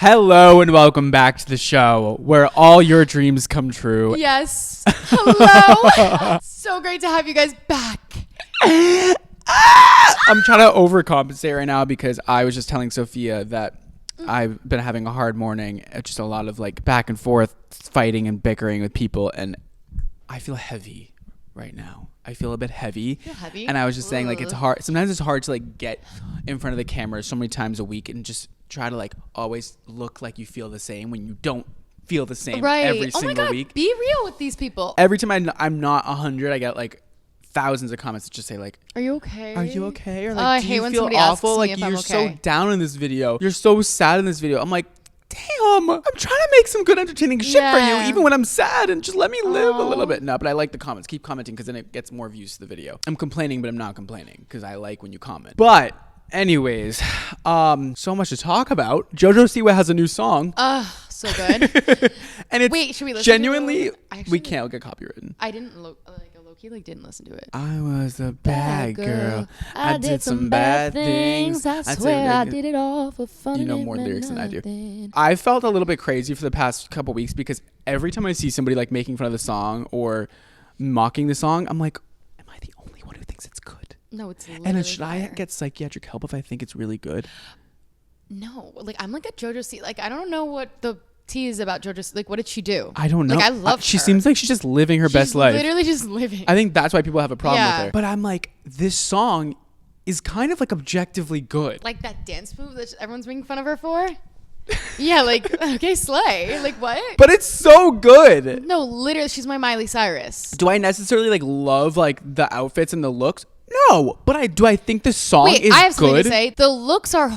Hello and welcome back to the show where all your dreams come true. Yes. Hello. So great to have you guys back. I'm trying to overcompensate right now because I was just telling Sophia that I've been having a hard morning. It's just a lot of like back and forth fighting and bickering with people, and I feel heavy right now. I feel a bit heavy. Feel heavy? And I was just saying, like, it's hard. Sometimes it's hard to like get in front of the camera so many times a week and just try to like always look like you feel the same when you don't feel the same every single oh my God, week. Be real with these people. Every time I'm not 100, I get like thousands of comments that just say like, "Are you okay? Are you okay?" Or like, I "Do hate you when feel somebody awful? asks Like me if you're I'm so okay." down in this video. You're so sad in this video." I'm like, damn, I'm trying to make some good entertaining shit for you even when I'm sad, and just let me live a little bit. No, but I like the comments. Keep commenting because then it gets more views to the video. I'm complaining, but I'm not complaining because I like when you comment. But anyways, so much to talk about. JoJo Siwa has a new song. So good. And it's Wait, should we listen genuinely, to it? we can't get copywritten. I didn't low-key didn't listen to it. I was a bad girl. I did some bad things. I swear I did it all for fun. You know more lyrics than I do. I felt a little bit crazy for the past couple weeks because every time I see somebody like making fun of the song or mocking the song, I'm like, am I the only one who thinks it's good? No, it's literally And then should I fire. get psychiatric help if I think it's really good? No, like I'm like a JoJo C. Like I don't know what the tea is about JoJo. Like what did she do? I don't know. Like I love She her. seems like she's just living her best life. Literally just living. I think that's why people have a problem with Yeah. her. But I'm like, this song is kind of like objectively good. Like that dance move that everyone's making fun of her for. Yeah, like okay, slay. Like what? But it's so good. No, literally, she's my Miley Cyrus. Do I necessarily like love like the outfits and the looks? No, but I think the song Wait, is I have something good. to say. The looks are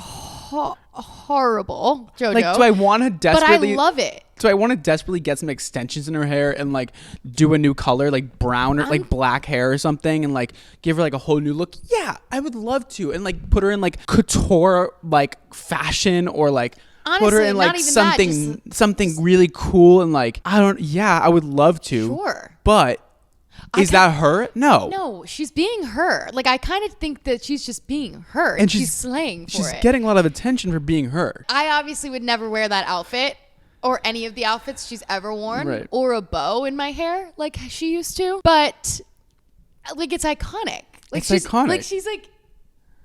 horrible, JoJo. Like, do I want to desperately? But I love it. Do I want to desperately get some extensions in her hair and like do a new color, like brown or like black hair or something, and like give her like a whole new look? Yeah, I would love to, and like put her in like couture like fashion or like. Honestly, put her in like not even that, something really cool and like I would love to. Sure. But is that her? No. No, she's being her. Like I kind of think that she's just being her, and she's slaying for She's it. getting a lot of attention for being her. I obviously would never wear that outfit or any of the outfits she's ever worn, Right. or a bow in my hair like she used to. But like it's iconic. Like It's she's iconic. Like she's like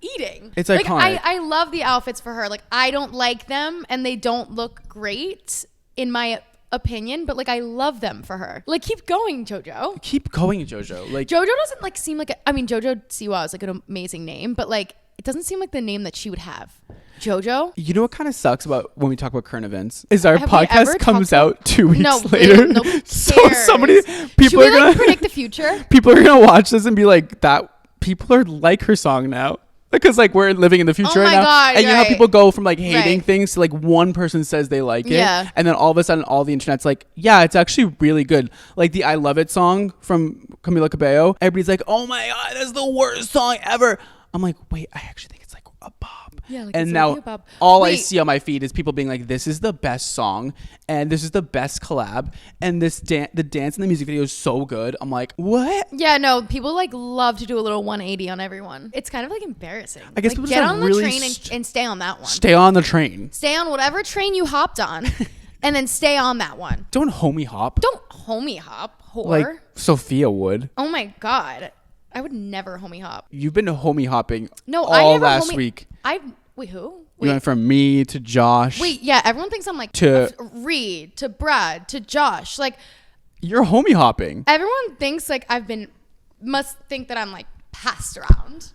eating. It's like, iconic. I love the outfits for her. Like I don't like them and they don't look great in my opinion, but like I love them for her. Like keep going, JoJo. Keep going, JoJo. Like JoJo doesn't like seem like I mean JoJo Siwa is like an amazing name, but like it doesn't seem like the name that she would have. JoJo? you know what kind of sucks about when we talk about current events is our Have we ever podcast comes talked out 2 weeks No, later. nobody So cares. people Should we are gonna like predict the future? people are gonna watch this and be like, that people are like her song now. Because like we're living in the future Oh right my now, God, and you know how right. people go from like hating Right. things to like one person says they like it, Yeah. and then all of a sudden all the internet's like, yeah, it's actually really good. Like the "I Love It" song from Camila Cabello, everybody's like, oh my God, that's the worst song ever. I'm like, wait, I actually think it's like a bop. Yeah, like and it's now like hip-hop. all I Wait. see on my feed is people being like, this is the best song, and this is the best collab, and this the dance in the music video is so good. I'm like, what? Yeah, no, people like love to do a little 180 on everyone. It's kind of like embarrassing. I guess like, people just get have on the really train and stay on that one. Stay on the train. Stay on whatever train you hopped on and then stay on that one. Don't homie hop. Don't homie hop, whore. Like Sophia would. Oh my God. I would never homie hop. You've been homie hopping No, all I never last homie- week. Wait, who? You Wait. went from me to Josh. Wait, yeah, everyone thinks I'm like To- Reed, to Brad, to Josh. Like You're homie hopping. everyone thinks like must think that I'm like passed around.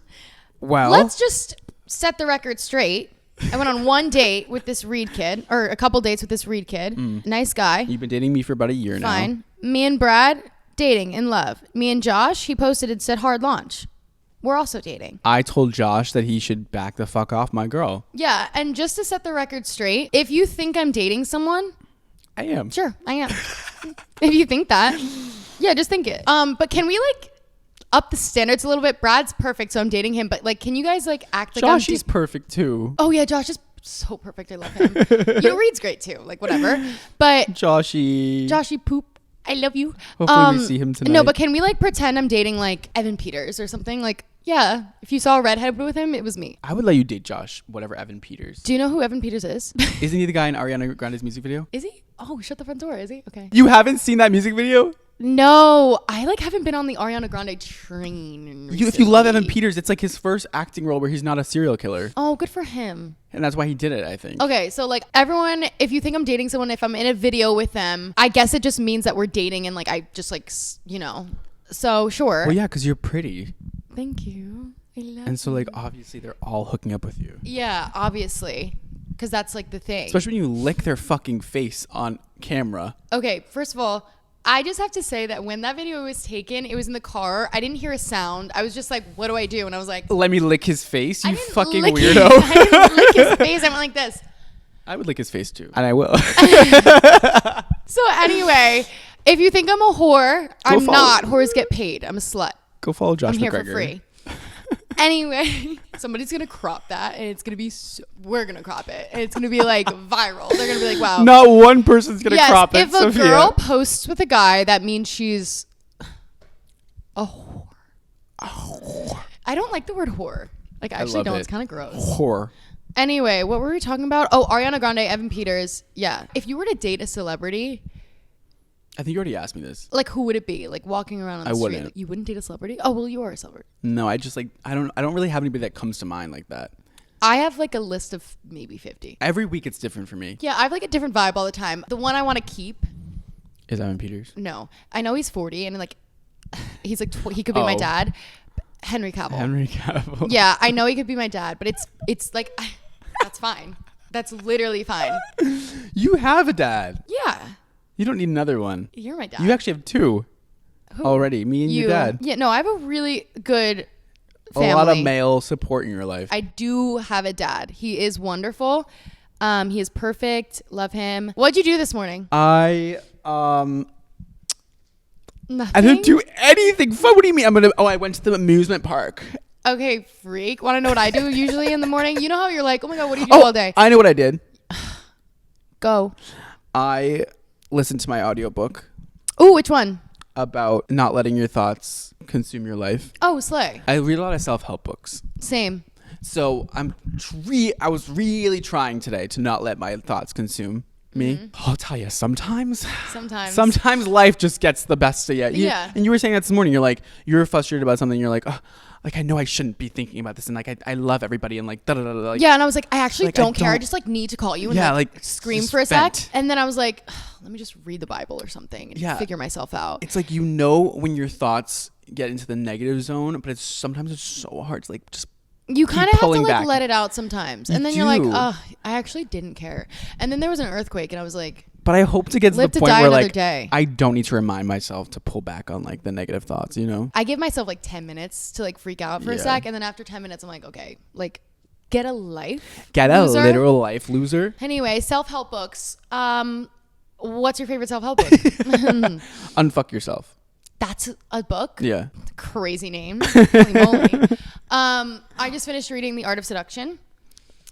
Well, Let's just set the record straight. I went on one date with this Reed kid, or a couple dates with this Reed kid. Nice guy. you've been dating me for about a year now. Fine. Me and Brad, dating, in love. Me and Josh, he posted and said hard launch. We're also dating. I told Josh that he should back the fuck off my girl. Yeah, and just to set the record straight, if you think I'm dating someone, I am. sure, I am. If you think that, yeah, just think it. But can we like up the standards a little bit? Brad's perfect, so I'm dating him. But like, can you guys like act like Josh I'm is perfect too. Oh yeah, Josh is so perfect. I love him. You know, Reed's great too. Like whatever. But Joshy poop. I love you. Hopefully we see him tonight. No, but can we like pretend I'm dating like Evan Peters or something? Like Yeah. If you saw a redhead with him, it was me. I would let you date Josh, whatever Evan Peters. Do you know who Evan Peters is? Isn't he the guy in Ariana Grande's music video? Is he? Oh, shut the front door. Is he? Okay. You haven't seen that music video? No, I like haven't been on the Ariana Grande train. If you love Evan Peters, it's like his first acting role where he's not a serial killer. Oh, good for him. And that's why he did it, I think. Okay, so like everyone, if you think I'm dating someone, if I'm in a video with them, I guess it just means that we're dating and like I just like, you know, so sure. Well, yeah, because you're pretty. Thank you. I love And so like obviously they're all hooking up with you. Yeah, obviously. Because that's like the thing. Especially when you lick their fucking face on camera. Okay, first of all, I just have to say that when that video was taken, it was in the car. I didn't hear a sound. I was just like, what do I do? And I was like, let me lick his face, you fucking lick weirdo. I didn't lick his face. I went like this. I would lick his face too. And I will. So anyway, if you think I'm a whore, I'm not. Whores get paid. I'm a slut. Go follow Josh I'm here McGregor. for free. Anyway, somebody's going to crop that and it's going to be, we're going to crop it. And it's going to be like viral. They're going to be like, wow. Not one person's going to crop it, If a Sophia. girl posts with a guy, that means she's a whore. A whore. I don't like the word whore. Like, I actually don't. It's kind of gross. Whore. Anyway, what were we talking about? Oh, Ariana Grande, Evan Peters. Yeah. If you were to date a celebrity, I think you already asked me this. like, who would it be? Like, walking around on the street. wouldn't. Like, you wouldn't date a celebrity? Oh, well, you are a celebrity. No, I just like I don't really have anybody that comes to mind like that. I have like a list of maybe 50. Every week it's different for me. Yeah, I have like a different vibe all the time. The one I want to keep, Is Evan Peters? no. I know he's 40 and like, he's like, he could be my Oh. dad. Henry Cavill. Henry Cavill. Yeah, I know he could be my dad, but it's like, that's fine. That's literally fine. You have a dad. Yeah. You don't need another one. You're my dad. You actually have two Who? already. Me and your dad. Yeah, no, I have a really good family. A lot of male support in your life. I do have a dad. He is wonderful. He is perfect. Love him. What'd you do this morning? I Nothing. I didn't do anything fun. What do you mean? I went to the amusement park. Okay, freak. Want to know what I do usually in the morning? You know how you're like, oh my God, what do you do all day? I know what I did. Go. I listened to my audiobook Ooh, which one? about not letting your thoughts consume your life. Oh, slay. I read a lot of self-help books. Same. So I was really trying today to not let my thoughts consume me. Mm-hmm. I'll tell you, sometimes life just gets the best of you. Yeah. And you were saying that this morning. You're like, you're frustrated about something. You're like, oh, like I know I shouldn't be thinking about this, and like I love everybody, and like da da da. Like, yeah, and I was like, I actually like, I don't care. I don't- just like need to call you and Yeah, like like, scream just for a vent. sec. And then I was like, let me just read the Bible or something and Yeah. figure myself out. It's like you know when your thoughts get into the negative zone, but sometimes it's so hard to like just. You kind of have to pulling like back. let it out sometimes. You And then you're like, do. oh, I actually didn't care. And then there was an earthquake and I was like, But I hope to get to Live the to point die where another like day. I don't need to remind myself to pull back on like the negative thoughts, you know? I give myself like 10 minutes to like freak out for a Yeah. sec. And then after 10 minutes, I'm like, okay, like get a life. Get a loser. literal life loser. Anyway, self-help books. What's your favorite self-help book? Unfuck yourself. That's a book? Yeah. Crazy name. Holy moly. I just finished reading The Art of Seduction.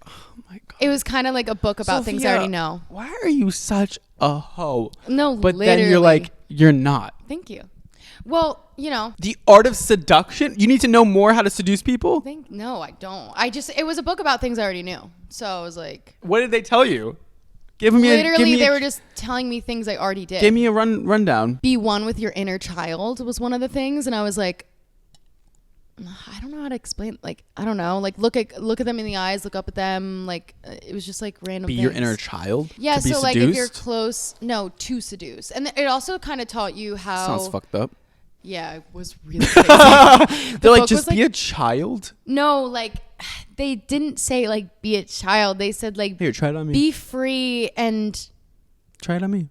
Oh my god. It was kind of like a book about things I Sophia, already know. Why are you such a hoe? No, But literally. then you're like, you're not. Thank you. Well, you know, The Art of Seduction? You need to know more how to seduce people? no, I don't. It was a book about things I already knew. So I was like, What did they tell you? Give me literally, they a, were just telling me things I already did. give me a rundown. Be one with your inner child was one of the things. And I was like, I don't know how to explain. Like, I don't know. Like, look at them in the eyes, look up at them. Like, it was just like random Be things. your inner child? Yeah, to be so like if you're seduced? close, no, to seduce. And it also kind of taught you how. Sounds fucked up. Yeah, it was really crazy. They're like, book just was, be a child? No, like they didn't say like be a child. They said like Here, try it on me. be free and Try it on me.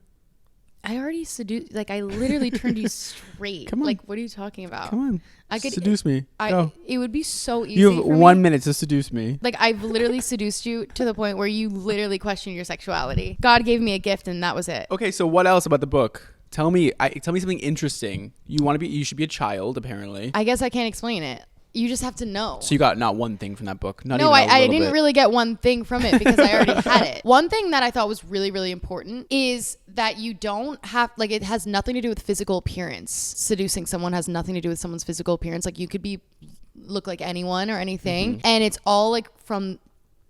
I already seduced. Like I literally turned you straight. Come on. Like what are you talking about? Come on. I could seduce me. Go. It would be so easy. You have for 1 me. minute to seduce me. Like I've literally seduced you to the point where you literally question your sexuality. God gave me a gift and that was it. Okay, so what else about the book? Tell me something interesting. You should be a child, apparently. I guess I can't explain it. You just have to know. So you got not one thing from that book. Not No, even a I little didn't bit. really get one thing from it because I already had it. One thing that I thought was really, really important is that you don't have, like, it has nothing to do with physical appearance. Seducing someone has nothing to do with someone's physical appearance. Like, you could be look like anyone or anything. And it's all like from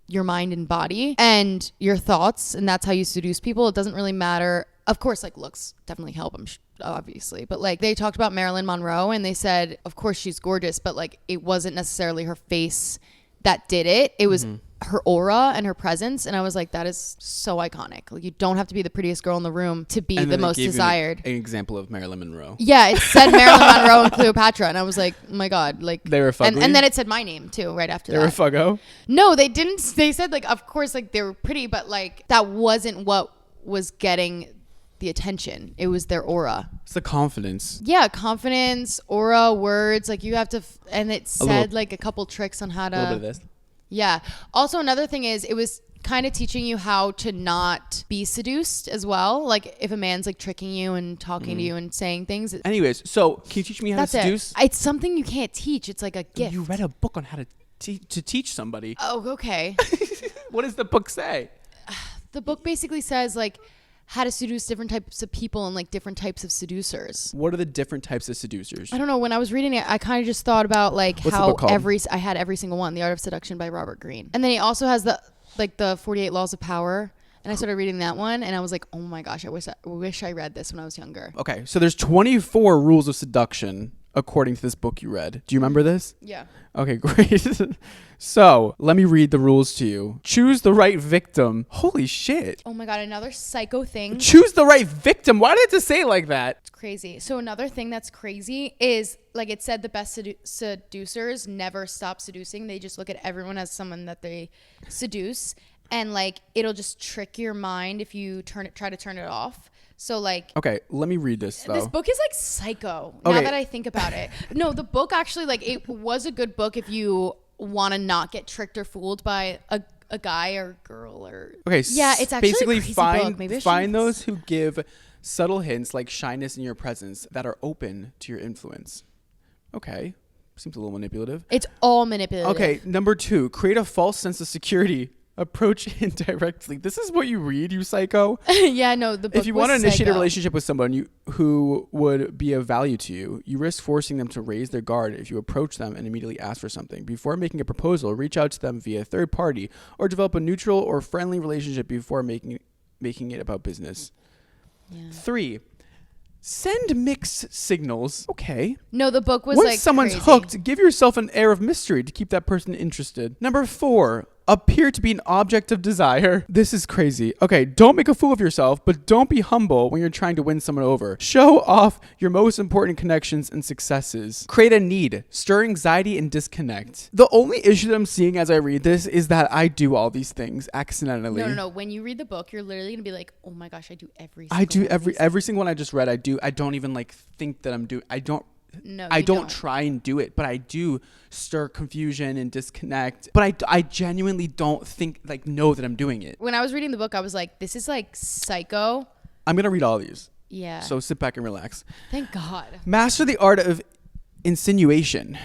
your mind and body and your thoughts, and that's how you seduce people. It doesn't really matter. Of course, like looks definitely help, obviously, but like they talked about Marilyn Monroe and they said, of course she's gorgeous, but like it wasn't necessarily her face that did it. It was her aura and her presence, and I was like, that is so iconic. Like you don't have to be the prettiest girl in the room to be the most desired. An example of Marilyn Monroe. Yeah, it said Marilyn Monroe and Cleopatra, and I was like, oh my god, like they were fugly? and then it said my name too right after that. They were fuggo? No, they didn't. They said like, of course, like they were pretty, but like that wasn't what was getting the attention. It was their aura. It's the confidence. Yeah, confidence, aura, words. Like you have to, and it said like a couple tricks on how to. A little bit of this. Yeah. Also, another thing is it was kind of teaching you how to not be seduced as well. Like if a man's like tricking you and talking to you and saying things. Anyways, so can you teach me how to seduce? It's something you can't teach. It's like a gift. You read a book on how to teach somebody. Oh, okay. What does the book say? The book basically says like how to seduce different types of people and like different types of seducers. What are the different types of seducers? I don't know. When I was reading it, I kind of just thought about like What's how the book called? I had every single one, The Art of Seduction by Robert Greene. And then he also has the 48 Laws of Power. And I started reading that one and I was like, oh my gosh, I wish I read this when I was younger. Okay, so there's 24 rules of seduction according to this book you read. Do you remember this? Yeah. Okay, great. So let me read the rules to you. Choose the right victim. Holy shit. Oh my God, another psycho thing. Choose the right victim. Why did it have to say it like that? It's crazy. So another thing that's crazy is like it said the best seducers never stop seducing. They just look at everyone as someone that they seduce. And like it'll just trick your mind if you try to turn it off. So like, okay, let me read this though. This book is like psycho. Okay. Now that I think about it, no, the book actually like it was a good book if you want to not get tricked or fooled by a guy or girl or. Okay, yeah, it's actually basically a crazy find book. Maybe find those who give subtle hints like shyness in your presence that are open to your influence. Okay, seems a little manipulative. It's all manipulative. Okay, number 2, create a false sense of security. Approach indirectly. This is what you read, you psycho. Yeah, no, the book If you want to initiate psycho. a relationship with someone who would be of value to you, you risk forcing them to raise their guard if you approach them and immediately ask for something. Before making a proposal, reach out to them via a third party or develop a neutral or friendly relationship before making it about business. Yeah. 3, send mixed signals. Okay. No, the book was Once like someone's crazy. hooked, give yourself an air of mystery to keep that person interested. Number 4, appear to be an object of desire. This is crazy. Okay, don't make a fool of yourself, but don't be humble when you're trying to win someone over. Show off your most important connections and successes. Create a need, stir anxiety, and disconnect. The only issue that I'm seeing as I read this is that I do all these things accidentally. No. When you read the book, you're literally gonna be like, oh my gosh, I do every. I do single one of these every single one I just read. I do. I don't even like think that I'm doing. I don't try and do it, but I do stir confusion and disconnect. But I genuinely don't know that I'm doing it. When I was reading the book, I was like, this is like psycho. I'm going to read all of these. Yeah. So sit back and relax. Thank God. Master the art of insinuation.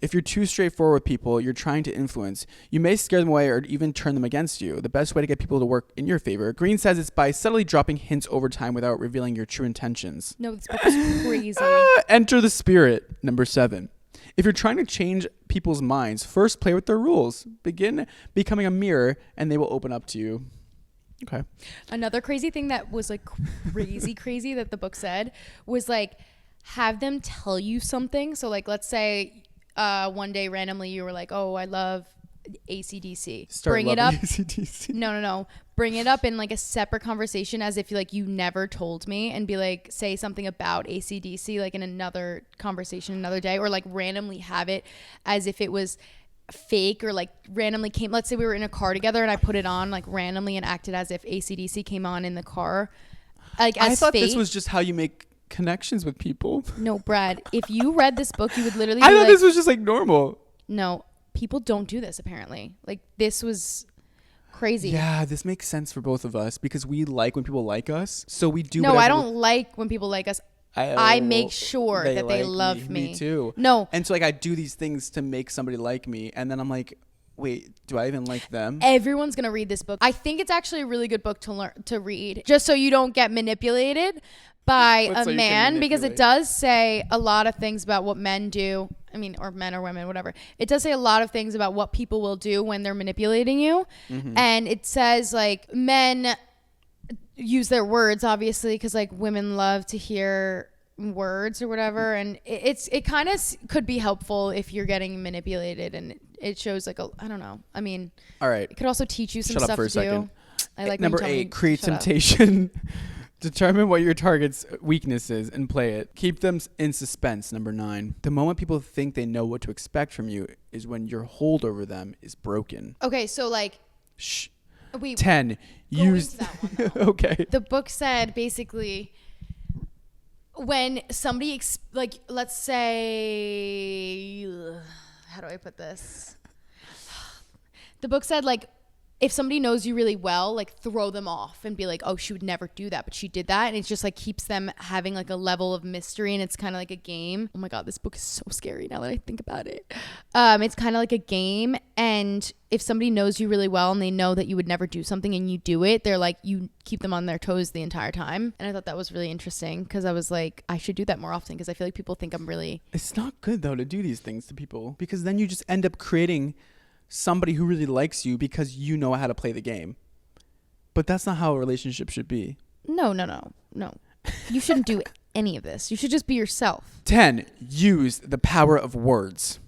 If you're too straightforward with people you're trying to influence, you may scare them away or even turn them against you. The best way to get people to work in your favor, Green says, it's by subtly dropping hints over time without revealing your true intentions. No, this book is crazy. Enter the spirit. Number 7. If you're trying to change people's minds, first play with their rules. Begin becoming a mirror and they will open up to you. Okay. Another crazy thing that was like crazy that the book said was like have them tell you something. So like let's say one day randomly you were like, oh, I love AC/DC. Bring it up. AC/DC. No. Bring it up in like a separate conversation as if like you never told me, and be like, say something about AC/DC like in another conversation another day, or like randomly have it as if it was fake, or like randomly came. Let's say we were in a car together and I put it on like randomly and acted as if AC/DC came on in the car. Like as I thought fake. this was just how you make connections with people. No, Brad, if you read this book, you would literally I be thought like, this was just like normal. no, people don't do this apparently. Like this was crazy. Yeah, this makes sense for both of us because we like when people like us. So we do. No, I don't like when people like us. I make sure that they like love me. Me too. No. And so like I do these things to make somebody like me, and then I'm like, wait, do I even like them? Everyone's gonna read this book. I think it's actually a really good book to read, just so you don't get manipulated by a man, because it does say a lot of things about what men do I mean, or men or women, whatever. It does say a lot of things about what people will do when they're manipulating you. And it says like men use their words, obviously, because like women love to hear words or whatever. And it kind of could be helpful if you're getting manipulated, and it shows like I don't know. I mean, all right. It could also teach you some Shut up stuff for a to second. do. I like number 8, create temptation. Determine what your target's weakness is and play it. Keep them in suspense. Number 9. The moment people think they know what to expect from you is when your hold over them is broken. Okay, so like... Shh. Wait, 10. Use... That one, though. Okay. The book said basically when somebody... like, let's say... How do I put this? The book said like... If somebody knows you really well, like throw them off and be like, oh, she would never do that, but she did that. And it just like keeps them having like a level of mystery, and it's kind of like a game. Oh my God, this book is so scary now that I think about it. It's kind of like a game. And if somebody knows you really well and they know that you would never do something and you do it, they're like, you keep them on their toes the entire time. And I thought that was really interesting because I was like, I should do that more often because I feel like people think I'm really... It's not good though to do these things to people, because then you just end up creating somebody who really likes you because you know how to play the game. But that's not how a relationship should be. No. You shouldn't do any of this. You should just be yourself. 10. Use the power of words.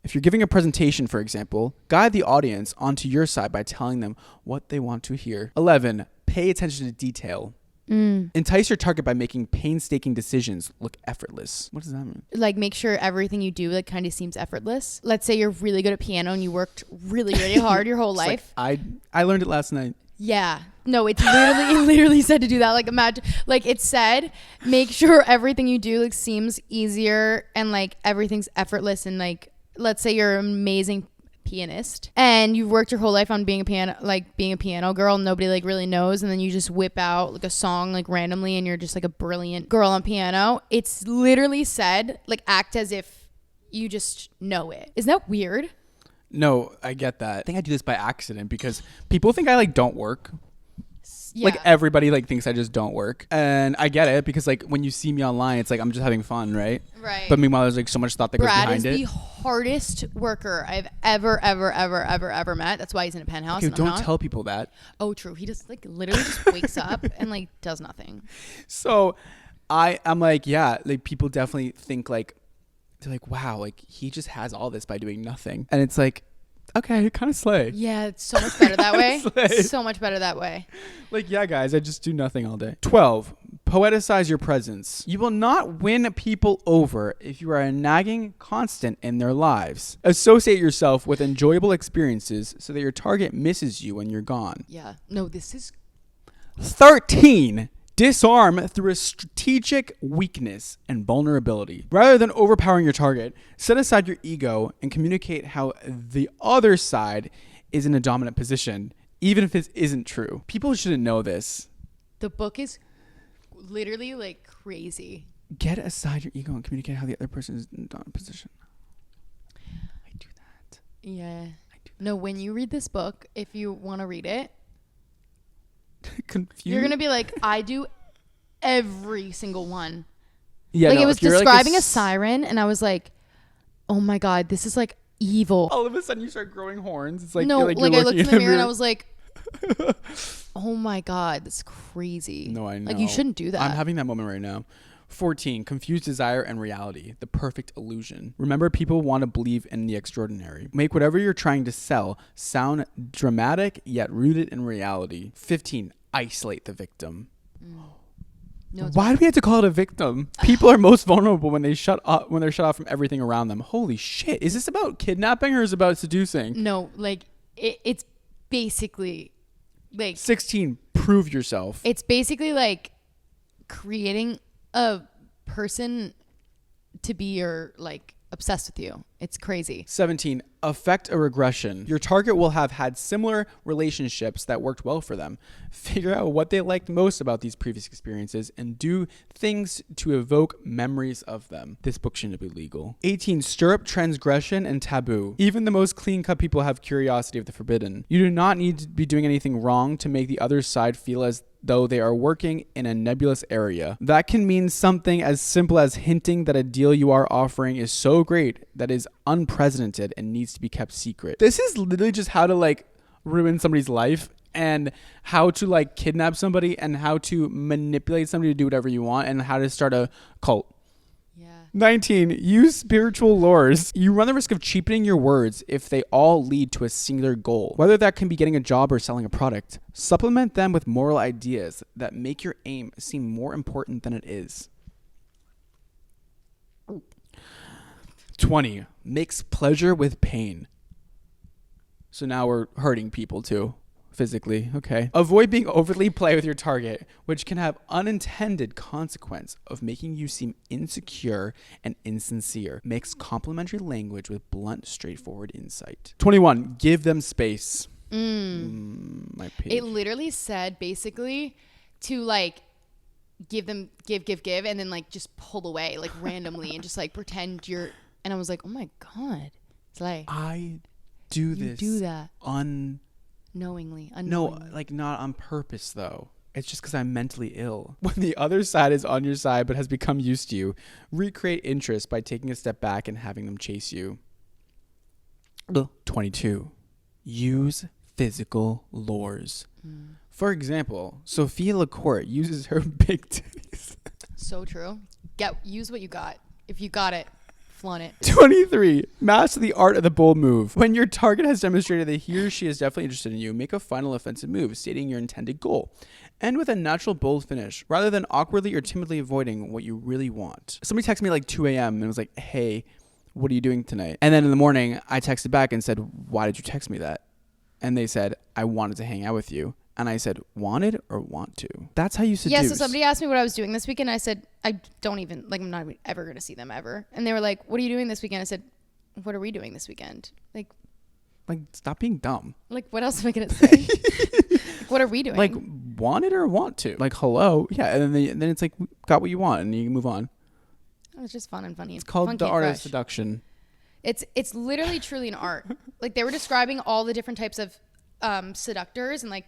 If you're giving a presentation, for example, guide the audience onto your side by telling them what they want to hear. 11. Pay attention to detail. Entice your target by making painstaking decisions look effortless. What does that mean? Like make sure everything you do like kind of seems effortless. Let's say you're really good at piano and you worked really, really hard your whole life. Like, I learned it last night. Yeah. No, it's literally it literally said to do that. Like imagine, like it said, make sure everything you do like seems easier and like everything's effortless. And like, let's say you're an amazing pianist and you've worked your whole life on being a piano girl, and nobody like really knows, and then you just whip out like a song like randomly and you're just like a brilliant girl on piano. It's literally said like act as if you just know it. Isn't that weird? No, I get that. I think I do this by accident because people think I like don't work. Yeah. Like everybody like thinks I just don't work, and I get it because like when you see me online, it's like I'm just having fun, right? Right. But meanwhile, there's like so much thought that goes behind it. Brad is the hardest worker I've ever met. That's why he's in a penthouse. Okay, and don't tell people that. Oh, true. He just like literally just wakes up and like does nothing. So I'm like, yeah, like people definitely think like, they're like, wow, like he just has all this by doing nothing, and it's like, okay, kind of slay. Yeah, it's so much better that way. Slay. So much better that way. Like, yeah, guys, I just do nothing all day. 12. Poeticize your presence. You will not win people over if you are a nagging constant in their lives. Associate yourself with enjoyable experiences so that your target misses you when you're gone. Yeah. No, this is... 13. Disarm through a strategic weakness and vulnerability. Rather than overpowering your target, set aside your ego and communicate how the other side is in a dominant position, even if this isn't true. People shouldn't know this. The book is literally like crazy. Get aside your ego and communicate how the other person is in a dominant position. I do that. Yeah. No, when you read this book, if you want to read it, Confused. you're gonna be like, I do every single one. Yeah, like no, it was if you're describing like a siren, and I was like, oh my God, this is like evil. all of a sudden you start growing horns. It's like, no, like I looked in the mirror and I was was like, oh my God, that's crazy. No, I know. Like you shouldn't do that. I'm having that moment right now. 14. Confuse desire and reality. The perfect illusion. Remember, people want to believe in the extraordinary. Make whatever you're trying to sell sound dramatic yet rooted in reality. 15. Isolate the victim. No, Why do we have to call it a victim? People are most vulnerable when they're shut off from everything around them. Holy shit. Is this about kidnapping or is it about seducing? No, like it's basically like 16. Prove yourself. it's basically like creating a person to be your like obsessed with you. It's crazy. 17. Affect a regression. Your target will have had similar relationships that worked well for them. Figure out what they liked most about these previous experiences and do things to evoke memories of them. This book shouldn't be legal. 18. Stir up transgression and taboo. Even the most clean-cut people have curiosity of the forbidden. You do not need to be doing anything wrong to make the other side feel as though they are working in a nebulous area. That can mean something as simple as hinting that a deal you are offering is so great that is unprecedented and needs to be kept secret. This is literally just how to like ruin somebody's life and how to like kidnap somebody and how to manipulate somebody to do whatever you want and how to start a cult. 19. Use spiritual lures. You run the risk of cheapening your words if they all lead to a singular goal. Whether that can be getting a job or selling a product, supplement them with moral ideas that make your aim seem more important than it is. 20. Mix pleasure with pain. So now we're hurting people too. Physically, okay. Avoid being overly play with your target, which can have unintended consequence of making you seem insecure and insincere. Mix complimentary language with blunt, straightforward insight. 21. Give them space. My page. It literally said basically to like give, and then like just pull away like randomly and just like pretend you're. And I was like, oh my god, it's like I do this. Do that Unknowingly. No, like not on purpose though. It's just because I'm mentally ill. When the other side is on your side but has become used to you, recreate interest by taking a step back and having them chase you. 22. Use physical lures. For example, Sophia Lacourt uses her big titties. So true. Use what you got. If you got it, flaunt it. 23. Master the art of the bold move. When your target has demonstrated that he or she is definitely interested in you, make a final offensive move stating your intended goal. End with a natural bold finish rather than awkwardly or timidly avoiding what you really want. Somebody texted me like 2 a.m. and was like, hey, what are you doing tonight? And then in the morning, I texted back and said, why did you text me that? And they said, I wanted to hang out with you. And I said, wanted or want to? That's how you seduce. Yeah, so somebody asked me what I was doing this weekend. I said, I don't even, like, I'm not ever going to see them ever. And they were like, what are you doing this weekend? I said, what are we doing this weekend? Like, stop being dumb. Like, what else am I going to say? Like, what are we doing? Like, wanted or want to? Like, hello? Yeah, and then it's like, got what you want, and you can move on. Oh, it's just fun and funny. It's called the Art of Seduction. It's literally truly an art. Like, they were describing all the different types of seductors, and like,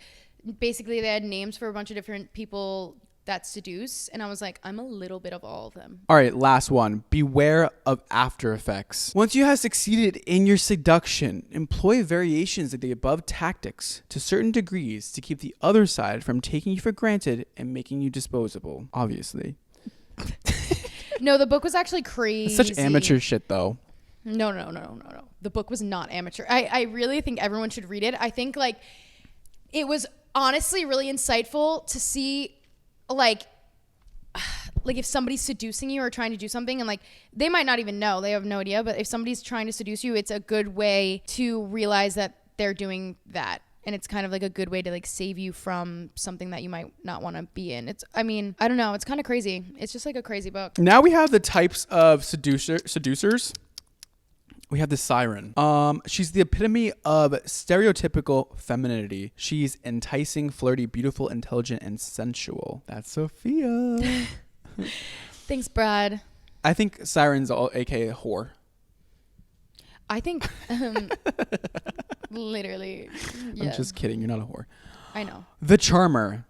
basically they had names for a bunch of different people that seduce, and I was like, I'm a little bit of all of them. All right, last one. Beware of after effects. Once you have succeeded in your seduction, employ variations of the above tactics to certain degrees to keep the other side from taking you for granted and making you disposable, obviously. No, the book was actually crazy. It's such amateur shit, though. No. The book was not amateur. I really think everyone should read it. I think, like, it was honestly really insightful to see, like if somebody's seducing you or trying to do something, and like they might not even know, they have no idea, but if somebody's trying to seduce you, it's a good way to realize that they're doing that, and it's kind of like a good way to like save you from something that you might not want to be in. I don't know, it's kind of crazy. It's just like a crazy book. Now we have the types of seducers. We have the siren. She's the epitome of stereotypical femininity. She's enticing, flirty, beautiful, intelligent, and sensual. That's Sophia. Thanks, Brad. I think siren's all aka whore. I think literally. Yeah. I'm just kidding. You're not a whore. I know. The charmer.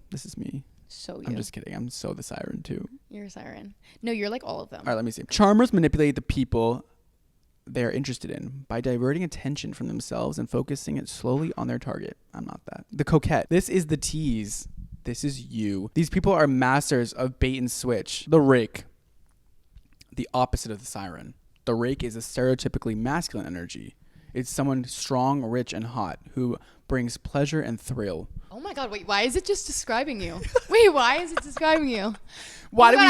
This is me. So you. I'm just kidding. I'm so the siren too. You're a siren. No, you're like all of them. All right, let me see. Charmers manipulate the people they are interested in by diverting attention from themselves and focusing it slowly on their target. I'm not that. The coquette. This is the tease. This is you. These people are masters of bait and switch. The rake. The opposite of the siren. The rake is a stereotypically masculine energy. It's someone strong, rich, and hot who brings pleasure and thrill. Oh my God, wait, why is it just describing you? Wait, why is it describing you? Why did we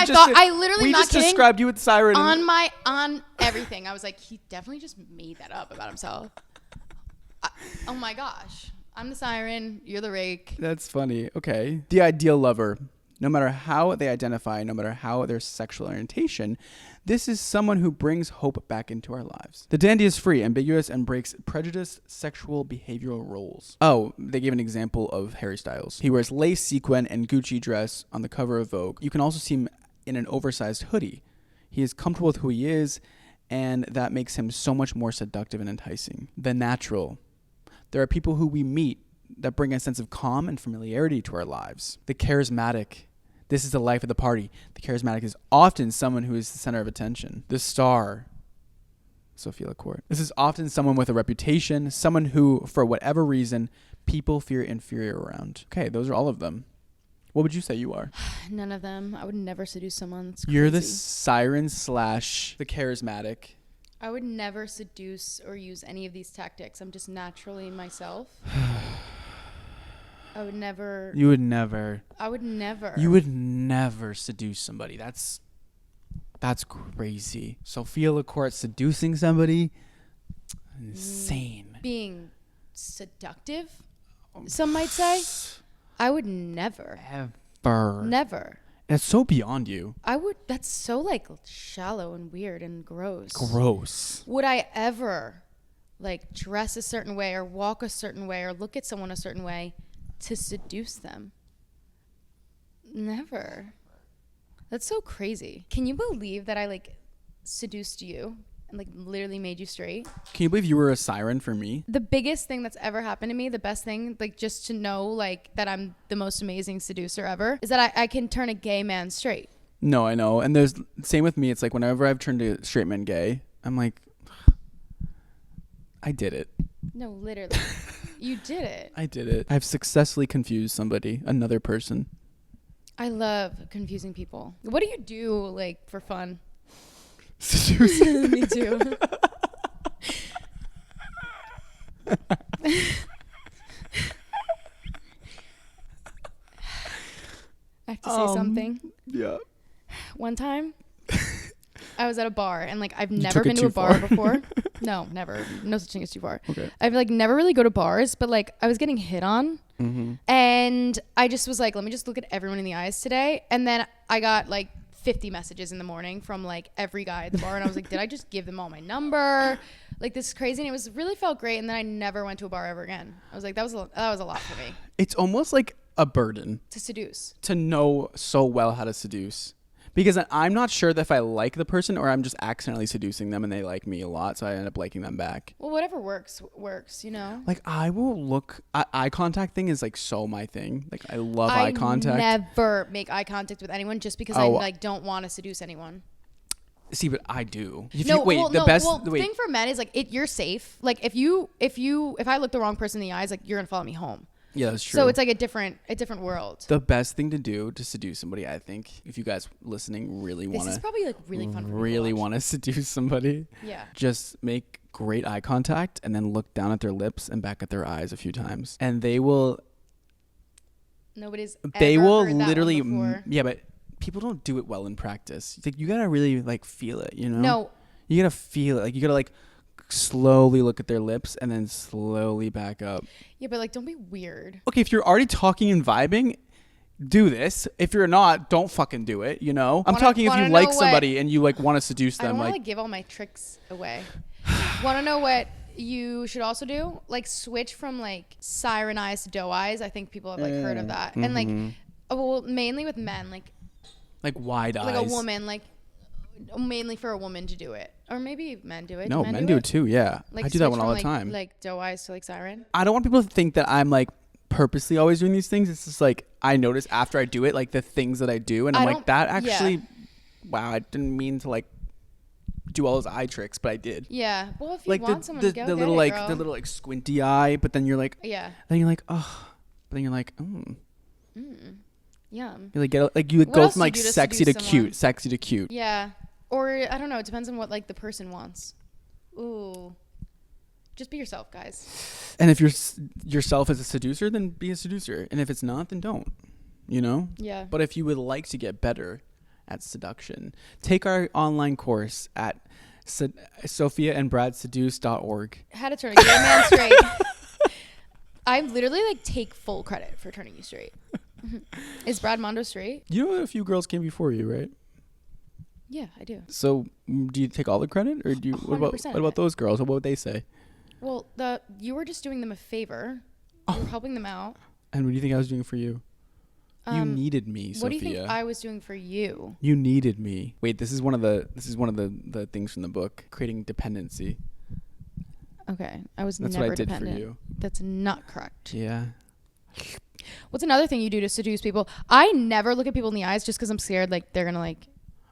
we just described you with siren on everything. I was like, he definitely just made that up about himself. Oh my gosh. I'm the siren, you're the rake. That's funny. Okay. The ideal lover. No matter how they identify, no matter how their sexual orientation, this is someone who brings hope back into our lives. The dandy is free, ambiguous, and breaks prejudiced sexual behavioral roles. Oh, they gave an example of Harry Styles. He wears lace sequin and Gucci dress on the cover of Vogue. You can also see him in an oversized hoodie. He is comfortable with who he is, and that makes him so much more seductive and enticing. The natural. There are people who we meet that bring a sense of calm and familiarity to our lives. The charismatic. This is the life of the party. The charismatic is often someone who is the center of attention. The star. Sophia Seduced. This is often someone with a reputation, someone who, for whatever reason, people fear inferior around. Okay, those are all of them. What would you say you are? None of them. I would never seduce someone. That's crazy. You're the siren / the charismatic. I would never seduce or use any of these tactics. I'm just naturally myself. I would never. You would never. I would never. You would never seduce somebody. That's crazy. Sophia Seduced seducing somebody? Insane. Being seductive, some might say. I would never. Ever. Never. That's so beyond you. I would. That's so like shallow and weird and gross. Gross. Would I ever like dress a certain way or walk a certain way or look at someone a certain way to seduce them? Never. That's so crazy. Can you believe that I like seduced you and like literally made you straight? Can you believe you were a siren for me? The biggest thing that's ever happened to me, the best thing, like just to know like that I'm the most amazing seducer ever, is that I can turn a gay man straight. No, I know. And there's same with me. It's like whenever I've turned a straight man gay, I'm like, I did it. No, literally. You did it. I did it. I've successfully confused somebody, another person. I love confusing people. What do you do like for fun? Seduce. Me too. I have to say something. Yeah. One time, I was at a bar, and like I've You never took it been to too a bar far. before. No, never. No such thing as too far. Okay. I've like never really go to bars, but like I was getting hit on, and I just was like, let me just look at everyone in the eyes today. And then I got like 50 messages in the morning from like every guy at the bar, and I was like, did I just give them all my number? Like this is crazy, and it was really felt great. And then I never went to a bar ever again. I was like, that was a lot for me It's almost like a burden to seduce. to know so well how to seduce. Because I'm not sure that if I like the person or I'm just accidentally seducing them and they like me a lot, so I end up liking them back. Well, whatever works, you know? Like, I will look... eye contact thing is, like, so my thing. Like, I love eye contact. I never make eye contact with anyone just because I, like, don't want to seduce anyone. See, but I do. The thing for men is, like, you're safe. Like, if I look the wrong person in the eyes, like, you're going to follow me home. Yeah, that's true. So it's like a different world. The best thing to do to seduce somebody, I think, if you guys listening really want to... This is probably like really fun for me really want to seduce somebody. Yeah. Just make great eye contact and then look down at their lips and back at their eyes a few times. And they will... Nobody's They ever will heard that literally... one before. Yeah, but people don't do it well in practice. Like, you got to really like feel it, you know? No. You got to feel it. Like, you got to like... slowly look at their lips and then slowly back up. Yeah, but like don't be weird. Okay, if you're already talking and vibing, do this. If you're not, don't fucking do it, you know? I'm talking if you like somebody and you like want to seduce them. I don't want to give all my tricks away. Want to know what you should also do? Like switch from like siren eyes to doe eyes. I think people have like heard of that. And like well, mainly with men, like wide eyes. Like a woman, like mainly for a woman to do it, or maybe men do it. No, men do it too. Yeah, like, I do that one all the time. Like doe eyes to like siren. I don't want people to think that I'm like purposely always doing these things. It's just like I notice after I do it, like the things that I do, and I'm like, that actually, wow, I didn't mean to like do all those eye tricks, but I did. Yeah. Well, if you like want someone to go the get little it, like girl. the little like squinty eye, but then you're like, yeah. Then you're like, oh, but then you're like, Yum. You like get like you go from like sexy to cute, Yeah. Or I don't know. It depends on what like the person wants. Ooh. Just be yourself, guys. And if you're yourself as a seducer, then be a seducer. And if it's not, then don't. You know? Yeah. But if you would like to get better at seduction, take our online course at sophiaandbradseduce.org. How to turn a gay man straight. I literally like take full credit for turning you straight. Is Brad Mondo straight? You know a few girls came before you, right? Yeah, I do. So do you take all the credit, or do you? What about those girls? What would they say? Well, you were just doing them a favor. You were helping them out. And what do you think I was doing for you? You needed me, Sophia. What do you think I was doing for you? You needed me. Wait, this is one of the things from the book, creating dependency. Okay. I was That's never what I did dependent. for you. That's not correct. Yeah. What's another thing you do to seduce people? I never look at people in the eyes just because I'm scared like they're gonna like.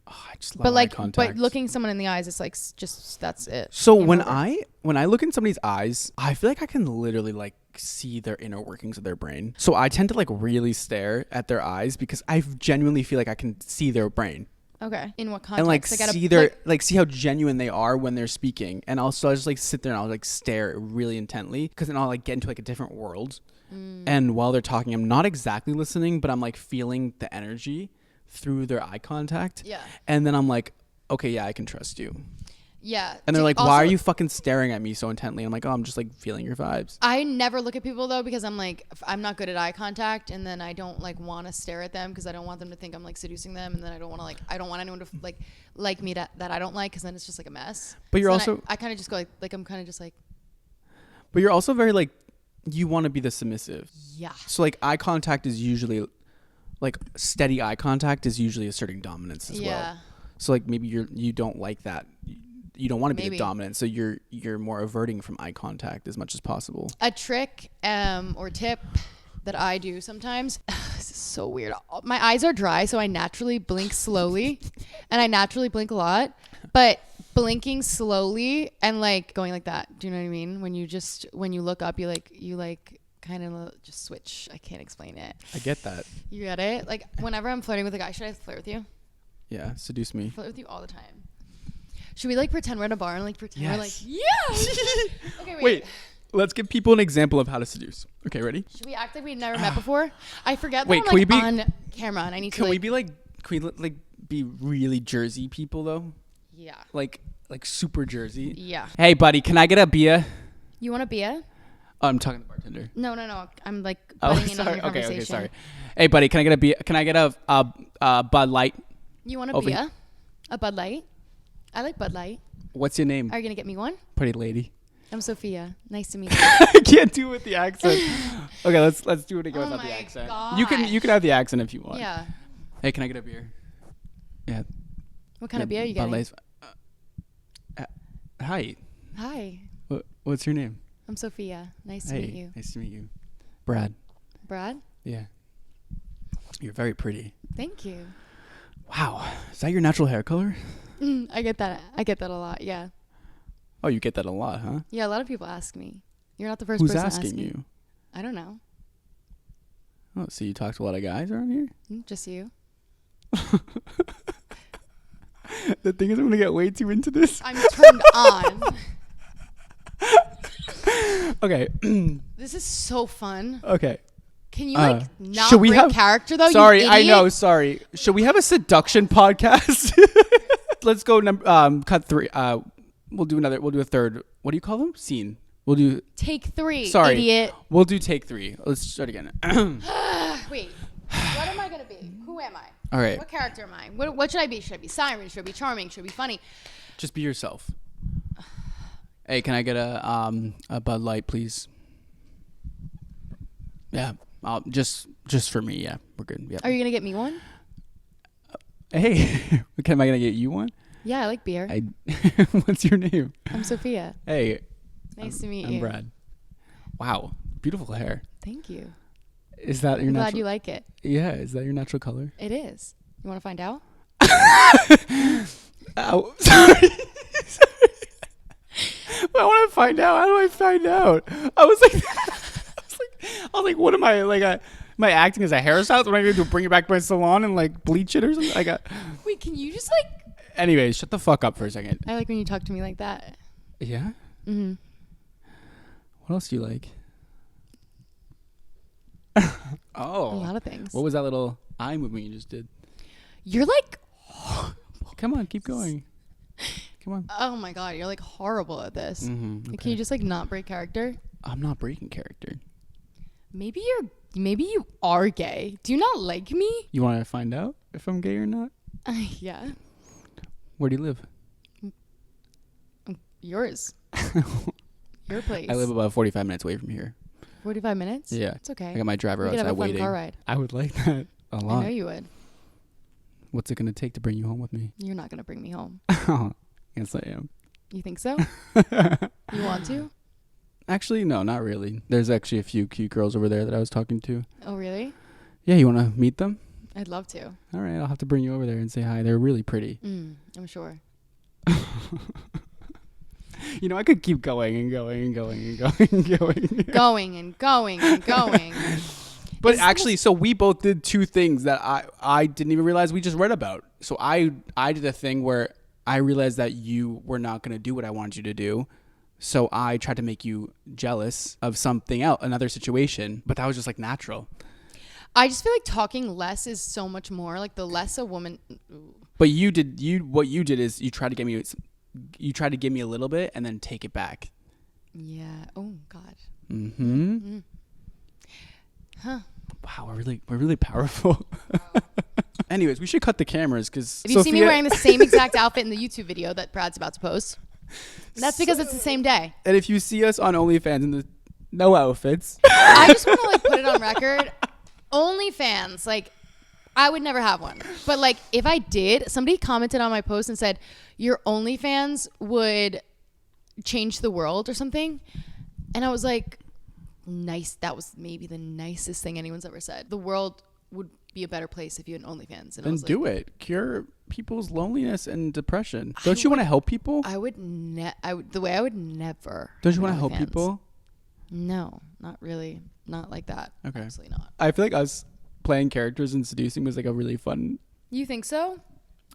Oh, I just love But eye like, contact. but looking someone in the eyes, it's like just that's it. So Game when over. I look in somebody's eyes, I feel like I can literally like see their inner workings of their brain. So I tend to like really stare at their eyes because I genuinely feel like I can see their brain. Okay. In what context? And like I see their like see how genuine they are when they're speaking. And also I just like sit there and I'll like stare really intently because then I'll like get into like a different world. And while they're talking, I'm not exactly listening, but I'm like feeling the energy through their eye contact. Yeah. And then I'm like, okay, yeah, I can trust you. Yeah. And they're like, why are you fucking staring at me so intently? And I'm like, oh, I'm just like feeling your vibes. I never look at people though because I'm like I'm not good at eye contact, and then I don't like want to stare at them because I don't want them to think I'm like seducing them, and then I don't want anyone to like me that I don't like, because then it's just like a mess. But you're so also I kind of just go like I'm kind of just like. But you're also very like you want to be the submissive. Yeah. So like eye contact is usually like steady eye contact is usually asserting dominance as well. So like maybe you don't like that. You don't want to be the dominant, so you're more averting from eye contact as much as possible. A trick or tip that I do sometimes. This is so weird. My eyes are dry, so I naturally blink slowly, and I naturally blink a lot. But blinking slowly and like going like that. Do you know what I mean? When you look up, you kind of just switch. I can't explain it. I get that. You get it? Like whenever I'm flirting with a guy, should I flirt with you? Yeah, seduce me. I flirt with you all the time. Should we like pretend we're in a bar and like pretend we're like, yeah? Okay, wait. Let's give people an example of how to seduce. Okay, ready? Should we act like we've never met before? I forget that Wait, I'm can we be on camera and I need to. Can we be really Jersey people though? Yeah. Like super Jersey? Yeah. Hey buddy, can I get a beer? You want a beer? Oh, I'm talking to the bartender. No. I'm like butting in on your conversation. Okay, sorry. Hey buddy, can I get a beer? Can I get a Bud Light? You want a beer? A Bud Light? I like Bud Light. What's your name? Are you gonna get me one? Pretty lady. I'm Sophia. Nice to meet you. I can't do it with the accent. Okay, let's do it again without the accent. God. You can have the accent if you want. Yeah. Hey, can I get a beer? Yeah. What kind of beer are you getting? Hi. Hi. What's your name? I'm Sophia. Nice to meet you. Nice to meet you. Brad. Brad? Yeah. You're very pretty. Thank you. Wow. Is that your natural hair color? I get that a lot. Yeah. Oh, you get that a lot, huh? Yeah, a lot of people ask me. You're not the first Who's person asking to ask me. you? I don't know. Oh, so you talk to a lot of guys around here? Just you. The thing is, I'm gonna get way too into this. I'm turned on. Okay. This is so fun. Okay. Can you not should we break have character though? Sorry, you I idiot? know. Sorry. Should we have a seduction podcast? Let's go. Cut 3. We'll do another. We'll do a third. What do you call them? Scene. We'll do Take 3. Sorry, idiot. We'll do take 3. Let's start again. Wait. What am I gonna be? Who am I? All right. What character am I? What should I be? Should I be siren? Should I be charming? Should I be funny? Just be yourself. Hey, can I get a Bud Light, please? Yeah. Just for me. Yeah, we're good. Yeah. Are you gonna get me one? Hey, am I gonna get you one? Yeah, I like beer. What's your name? I'm Sophia. Hey. Nice to meet I'm you. Brad. Wow, beautiful hair. Thank you. Is that your I'm natural? glad you like it. Yeah, is that your natural color? It is. You want to find out? Ow, sorry. I want to find out. How do I find out? I was like, what am I like? Am I acting as a hairstylist? What am I gonna do? Bring it back to my salon and like bleach it or something? Wait, can you just like? Anyways, shut the fuck up for a second. I like when you talk to me like that. Yeah. Mm-hmm. What else do you like? Oh, A lot of things. What was that little eye movement you just did? You're like. Come on, keep going. Come on. Oh my god, you're like horrible at this. Mm-hmm, okay. Can you just like not break character? I'm not breaking character. Maybe you are gay. Do you not like me? You want to find out if I'm gay or not? Yeah. Where do you live? Yours. Your place. I live about 45 minutes away from here. 45 minutes? Yeah. It's okay. I got my driver We could outside have a fun waiting. car ride. I would like that a lot. I know you would. What's it going to take to bring you home with me? You're not going to bring me home. Yes, I am. You think so? You want to? Actually, no, not really. There's actually a few cute girls over there that I was talking to. Oh, really? Yeah, you want to meet them? I'd love to. All right, I'll have to bring you over there and say hi. They're really pretty. I'm sure. You know, I could keep going and going and going and going and going. Going and going and going. But actually, so we both did two things that I didn't even realize we just read about. So I did a thing where I realized that you were not going to do what I wanted you to do. So I tried to make you jealous of something else, another situation. But that was just like natural. I just feel like talking less is so much more. Like the less a woman. But what you did is you tried to give me a little bit and then take it back. Yeah. Oh God. Mm-hmm. Huh. Wow, we're really powerful. Anyways, we should cut the cameras because if you see me wearing the same exact outfit in the YouTube video that Brad's about to post, that's because it's the same day. And if you see us on OnlyFans in the no outfits, I just want to like put it on record. OnlyFans, like I would never have one, but like if I did, somebody commented on my post and said your OnlyFans would change the world or something, and I was like, nice. That was maybe the nicest thing anyone's ever said. The world would be a better place if you had OnlyFans. And then do it. Cure people's loneliness and depression. Don't you want to help people? I would never. Don't you want to help people? No, not really. Not like that. Okay. Absolutely not. I feel like us playing characters and seducing was like a really fun. You think so?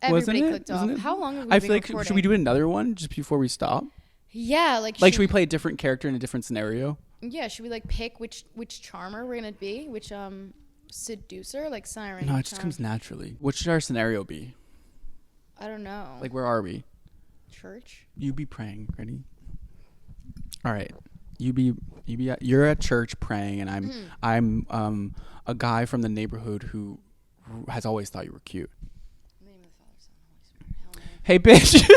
Everybody clicked off. It? How long have we I been feel like recording? should we do another one just before we stop? Yeah, should we play a different character in a different scenario? Yeah, should we like pick which charmer we're gonna be? Which seducer, like siren? No, it just comes naturally. What should our scenario be? I don't know. Like where are we? Church. You be praying. Ready? All right. You're at church praying, and I'm a guy from the neighborhood who has always thought you were cute. In the name of the Father, Son, and Holy Spirit. Hey, bitch.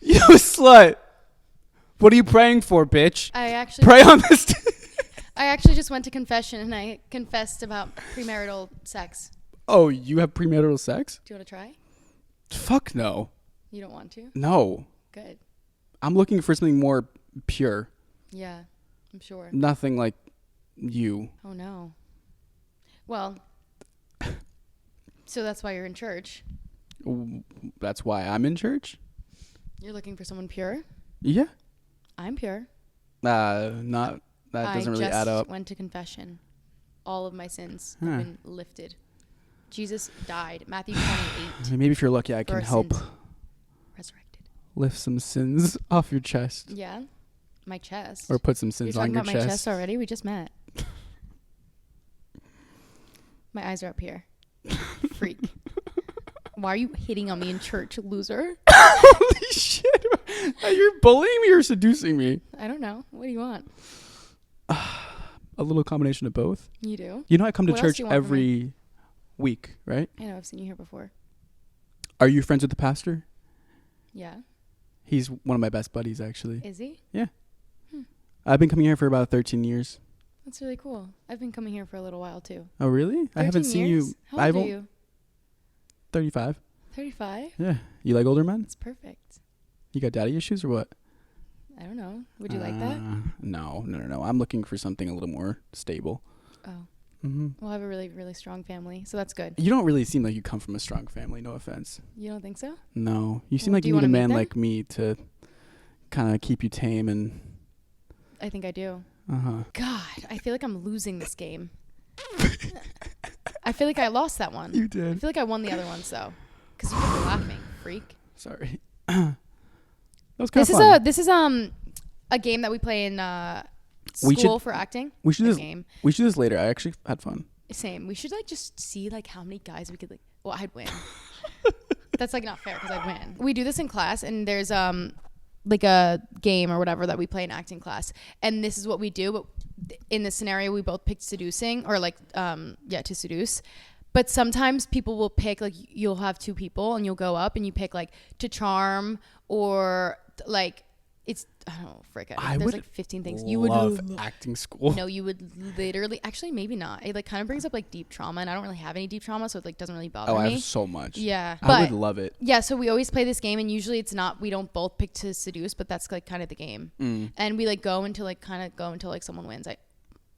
You slut. What are you praying for, bitch? I actually pray on this. I actually just went to confession and I confessed about premarital sex. Oh, you have premarital sex? Do you want to try? Fuck no. You don't want to? No. Good. I'm looking for something more pure. Yeah, I'm sure. Nothing like you. Oh no. Well, so that's why you're in church. That's why I'm in church? You're looking for someone pure? Yeah. I'm pure. Not that doesn't really add up. I just went to confession. All of my sins have been lifted. Jesus died. Matthew 28. Maybe if you're lucky, I can help resurrected. Lift some sins off your chest. Yeah, my chest. Or put some sins on your chest. You're talking about my chest already? We just met. My eyes are up here. Freak. Why are you hitting on me in church, loser? Holy shit. You're bullying me or seducing me? I don't know. What do you want? A little combination of both. You do? You know I come to church every week, right? I know. I've seen you here before. Are you friends with the pastor? Yeah. He's one of my best buddies, actually. Is he? Yeah. I've been coming here for about 13 years. That's really cool. I've been coming here for a little while, too. Oh, really? I haven't seen you. How old are you? 35. 35? Yeah. You like older men? That's perfect. You got daddy issues or what? I don't know. Would you like that? No. I'm looking for something a little more stable. Oh. Mm-hmm. Well, I have a really, really strong family, so that's good. You don't really seem like you come from a strong family, no offense. You don't think so? No. You seem like you need a man like me to kind of keep you tame and... I think I do. Uh-huh. God, I feel like I'm losing this game. I feel like I lost that one. You did. I feel like I won the other ones, though. Because you kept laughing, freak. Sorry. That was kind of fun. This is a game that we play in school for acting. We should do this. Game. We should do this later. I actually had fun. Same. We should like just see like how many guys we could like. Well, I'd win. That's like not fair because I'd win. We do this in class, and there's like a game or whatever that we play in acting class, and this is what we do. But in this scenario, we both picked seducing or like to seduce. But sometimes people will pick like you'll have two people and you'll go up and you pick like to charm or like it's I don't know, frick. I There's would like 15 things. You You would would love acting school. No, you would literally. Actually, maybe not. It like kind of brings up like deep trauma, and I don't really have any deep trauma, so it like doesn't really bother Oh, me. I have so much. Yeah, I would love it. Yeah, so we always play this game, and usually it's not. We don't both pick to seduce, but that's like kind of the game. And we like go until like someone wins. I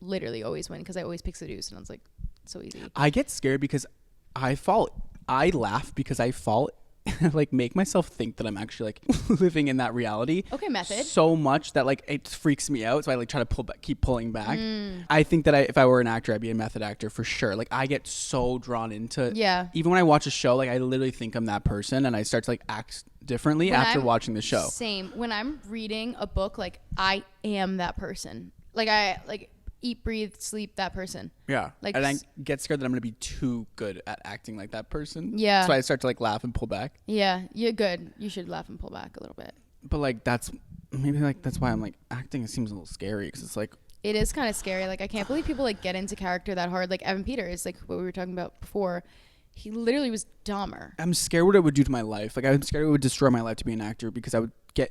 literally always win because I always pick seduce, and I was like, so easy. I get scared because I laugh because I fall like make myself think that I'm actually like living in that reality. Okay, method. So much that like it freaks me out. So I like try to pull back, keep pulling back. I think that if I were an actor, I'd be a method actor for sure. Like I get so drawn into. Yeah. Even when I watch a show, like I literally think I'm that person, and I start to like act differently after watching the show. Same. When I'm reading a book, like I am that person. Like I like eat, breathe, sleep that person. Yeah. Like, and I get scared that I'm going to be too good at acting like that person. Yeah. So I start to like laugh and pull back. Yeah, you're good. You should laugh and pull back a little bit. But like that's why I'm like acting. It seems a little scary because it's like. It is kind of scary. Like I can't believe people like get into character that hard. Like Evan Peters, like what we were talking about before. He literally was Dahmer. I'm scared what it would do to my life. Like I'm scared it would destroy my life to be an actor because I would get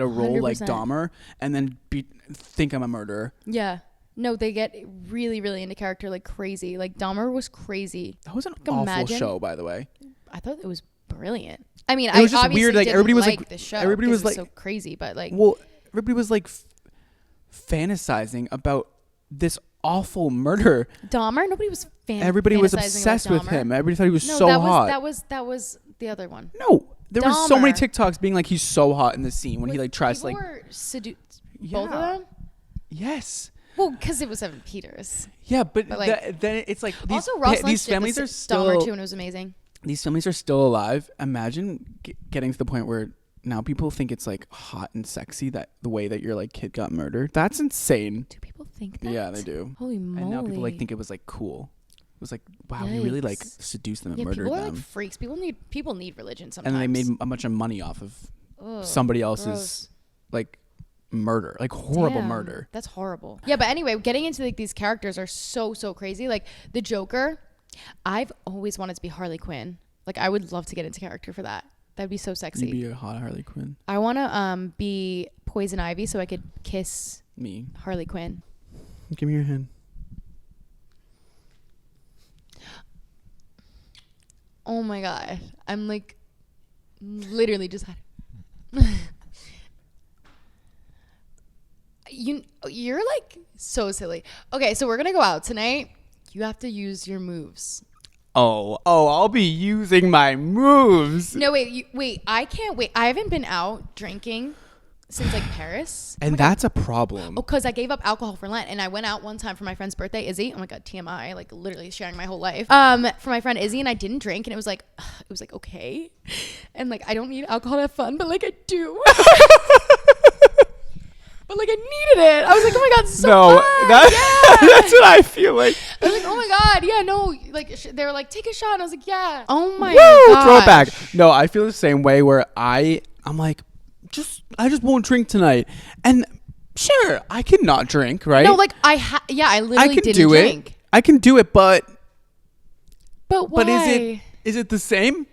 a role 100%. like Dahmer and then think I'm a murderer. Yeah. No, they get really, really into character like crazy. Like Dahmer was crazy. That was an awful show, by the way. I thought it was brilliant. I mean, it was just obviously weird. Like didn't everybody was like the show. Everybody was like so crazy, but like, well, everybody was like fantasizing about this awful murder. Dahmer, nobody was Everybody was fantasizing obsessed about with Dahmer. him. Everybody thought he was so that hot. That was the other one. No, there were so many Dahmer. TikToks being like he's so hot in the scene when he like tries to like. People were seduced. Yeah. Both of them. Yes. Well, because it was Evan Peters. Yeah, but like, then it's like these, Also, Ross Lynch these families did are Dahmer still too, and it was amazing. These families are still alive. Imagine getting to the point where now people think it's like hot and sexy that the way that your like kid got murdered. That's insane. Do people think that? Yeah, they do. Holy moly! And now people like think it was like cool. It was like, wow, we really like seduced them and murdered people are them. like freaks. People need religion sometimes. And then they made a bunch of money off of somebody else's like murder, like horrible murder. That's horrible. Yeah, but anyway, getting into like these characters are so crazy. Like the Joker, I've always wanted to be Harley Quinn. Like I would love to get into character for that. That'd be so sexy. You'd be a hot Harley Quinn. I want to be Poison Ivy so I could kiss Me. Harley Quinn. Give me your hand. Oh my god. I'm like literally just had You're like so silly. Okay, so we're going to go out tonight. You have to use your moves. Oh, I'll be using my moves. No, wait. I can't wait. I haven't been out drinking since like Paris. And that's a problem. Oh, because I gave up alcohol for Lent, and I went out one time for my friend's birthday, Izzy. Oh my god, TMI, like literally sharing my whole life. For my friend Izzy, and I didn't drink, and it was like okay, and like I don't need alcohol to have fun, but like I do. But like I needed it. I was like, oh my god, this is so fun. That's what I feel like. I was like, oh my god, yeah, no. Like they were like, take a shot, and I was like, yeah. Oh my god, god, throw it back. No, I feel the same way where I'm like, I just won't drink tonight, and sure, I can not drink, right? No, like I literally didn't drink. I can do it, but why? But is it the same?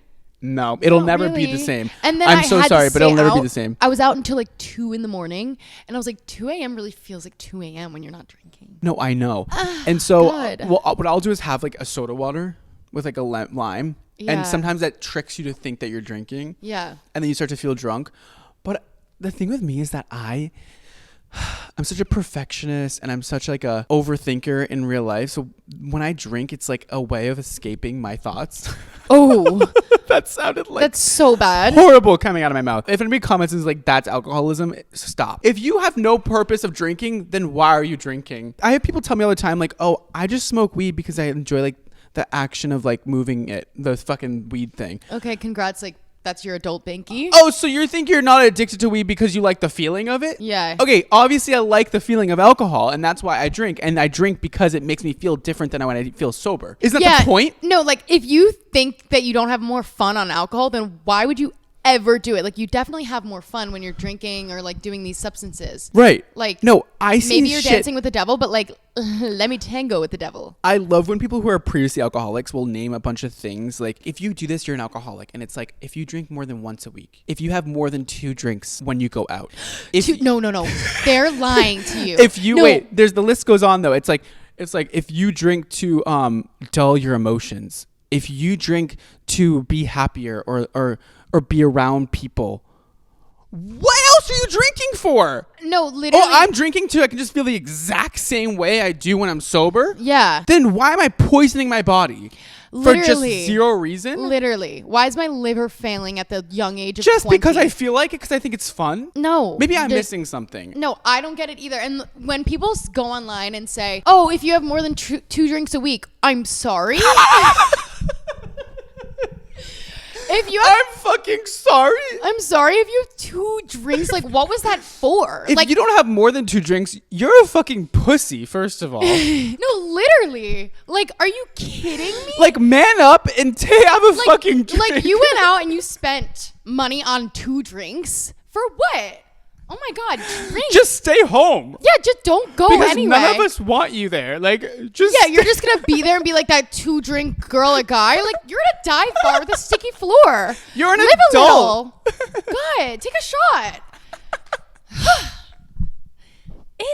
No, it'll never be the same. And then I'm so sorry, but it'll never be the same. I was out until like 2 a.m, and I was like, 2 a.m. really feels like 2 a.m. when you're not drinking. No, I know. And so God. what I'll do is have like a soda water with like a lime. Yeah. And sometimes that tricks you to think that you're drinking. Yeah. And then you start to feel drunk. But the thing with me is that I'm such a perfectionist and I'm such like a overthinker in real life. So when I drink, it's like a way of escaping my thoughts. Oh, that sounded like that's so bad. Horrible coming out of my mouth. If anybody comments and is like, that's alcoholism, stop. If you have no purpose of drinking, then why are you drinking? I have people tell me all the time, like, oh, I just smoke weed because I enjoy like the action of like moving it, the fucking weed thing. Okay, congrats. Like that's your adult binky. Oh, so you think you're not addicted to weed because you like the feeling of it? Yeah. Okay, obviously I like the feeling of alcohol, and that's why I drink. And I drink because it makes me feel different than when I feel sober. Isn't that the point? No, like if you think that you don't have more fun on alcohol, then why would you ever do it. Like, you definitely have more fun when you're drinking or like doing these substances. Right. Like, no, I see maybe you're shit. dancing with the devil, but like, let me tango with the devil. I love when people who are previously alcoholics will name a bunch of things. Like, if you do this, you're an alcoholic. And it's like, if you drink more than once a week, if you have more than 2 drinks when you go out. No. They're lying to you. If you wait, the list goes on though. It's like if you drink to dull your emotions, if you drink to be happier or be around people, what else are you drinking for? No, literally. Oh, I'm drinking too. I can just feel the exact same way I do when I'm sober. Yeah. Then why am I poisoning my body for just zero reason? Literally. Why is my liver failing at the young age of just 20? because I feel like it, because I think it's fun? No. Maybe I'm missing something. No, I don't get it either. And when people go online and say, oh, if you have more than 2 drinks a week, I'm sorry. I'm fucking sorry. I'm sorry if you have 2 drinks. Like, what was that for? If like, you don't have more than 2 drinks, you're a fucking pussy, first of all. No, literally. Like, are you kidding me? Like, man up and have a fucking drink. Like, you went out and you spent money on 2 drinks? For what? Oh my God, drink. Just stay home. Yeah, just don't go because anyway. none of us want you there. Like, just yeah, you're just gonna be there and be like that 2-drink girl or guy. Like, you're at a dive bar with a sticky floor. You're an Live adult. a little. God, take a shot.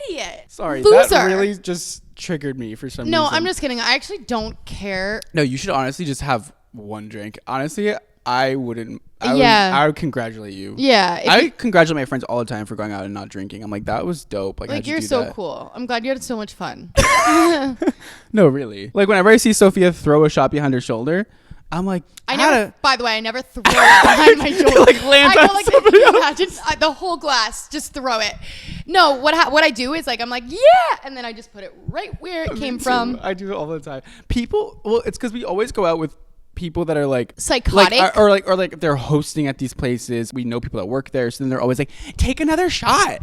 Idiot. Sorry, Loser. that really just triggered me for some reason. No, I'm just kidding. I actually don't care. No, you should honestly just have 1 drink. Honestly, I wouldn't. I would congratulate you. Yeah. I congratulate my friends all the time for going out and not drinking. I'm like, that was dope. Like, how'd you you're do so that? cool. I'm glad you had so much fun. No, really. Like, whenever I see Sophia throw a shot behind her shoulder, I'm like, by the way, I never throw it behind my shoulder. Like, lands I on go like somebody else. Yeah, just the whole glass, just throw it. No, what I do is like, I'm like, yeah, and then I just put it right where it came from. I do it all the time. People, well, it's because we always go out with people that are like psychotic, or like they're hosting at these places. We know people that work there, so then they're always like, take another shot,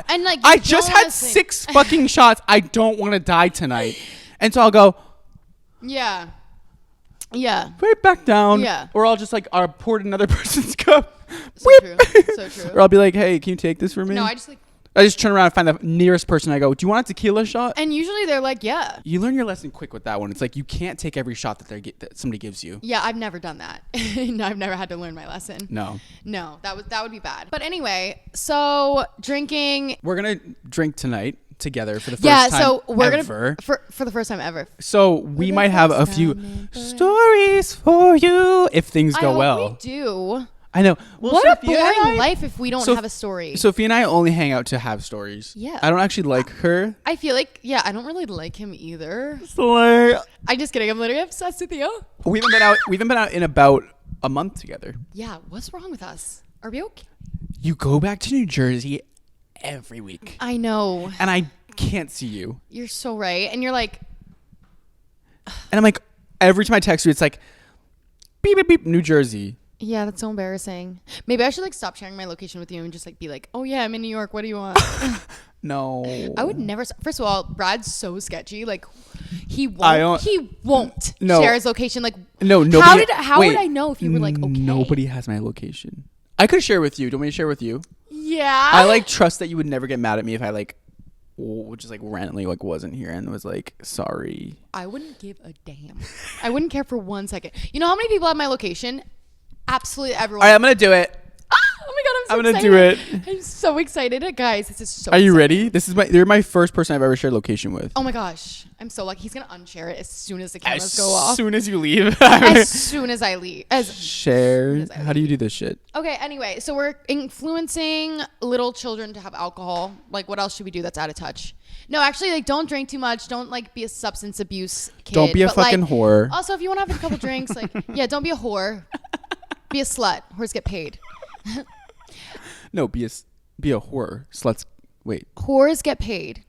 and like, I just had 6 fucking shots. I don't want to die tonight. And so I'll go, yeah, right back down. Yeah. Or I'll just like, I'll pour it in another person's cup. So true. So true. Or I'll be like, hey, can you take this for me? No, I just turn around and find the nearest person. I go, do you want a tequila shot? And usually they're like, yeah. You learn your lesson quick with that one. It's like, you can't take every shot that somebody gives you. Yeah, I've never done that. No, I've never had to learn my lesson. No, that would be bad. But anyway, so drinking. We're gonna drink tonight together for the first time so we're ever. gonna for the first time ever. So we might have a few stories for you if things go well. I hope we do. I know. Well, what Sophia a boring life if we don't have a story. Sophia and I only hang out to have stories. Yeah. I don't actually like her. I feel like, I don't really like him either. Slay. I'm just kidding. I'm literally obsessed with you. We haven't been out in about a month together. Yeah. What's wrong with us? Are we okay? You go back to New Jersey every week. I know. And I can't see you. You're so right. And you're like. And I'm like, every time I text you, it's like, beep, beep, beep, New Jersey. Yeah, that's so embarrassing. Maybe I should like stop sharing my location with you and just like be like, oh yeah, I'm in New York. What do you want? No. I would never. First of all, Brad's so sketchy. Like, he won't share his location. Like, no, nobody. How would I know if you were like, okay? Nobody has my location. I could share with you. Do you want me to share with you? Yeah. I like trust that you would never get mad at me if I like, just like randomly like wasn't here and was like, sorry. I wouldn't give a damn. I wouldn't care for 1 second. You know how many people have my location? Absolutely everyone. All right, I'm gonna do it. Oh my god, I'm so excited. I'm gonna do it. I'm so excited, guys. This is so. Are you exciting. ready? You're my first person I've ever shared location with. Oh my gosh, I'm so lucky. He's gonna unshare it as soon as the cameras go off. As soon as you leave. As soon as I leave. Share. How do you do this shit? Okay. Anyway, so we're influencing little children to have alcohol. Like, what else should we do that's out of touch? No, actually, like, don't drink too much. Don't like be a substance abuse kid. Don't be a fucking whore. Also, if you want to have a couple drinks, like, yeah, don't be a whore. Be a slut. Whores get paid. No, be a whore. Sluts. Wait. Whores get paid.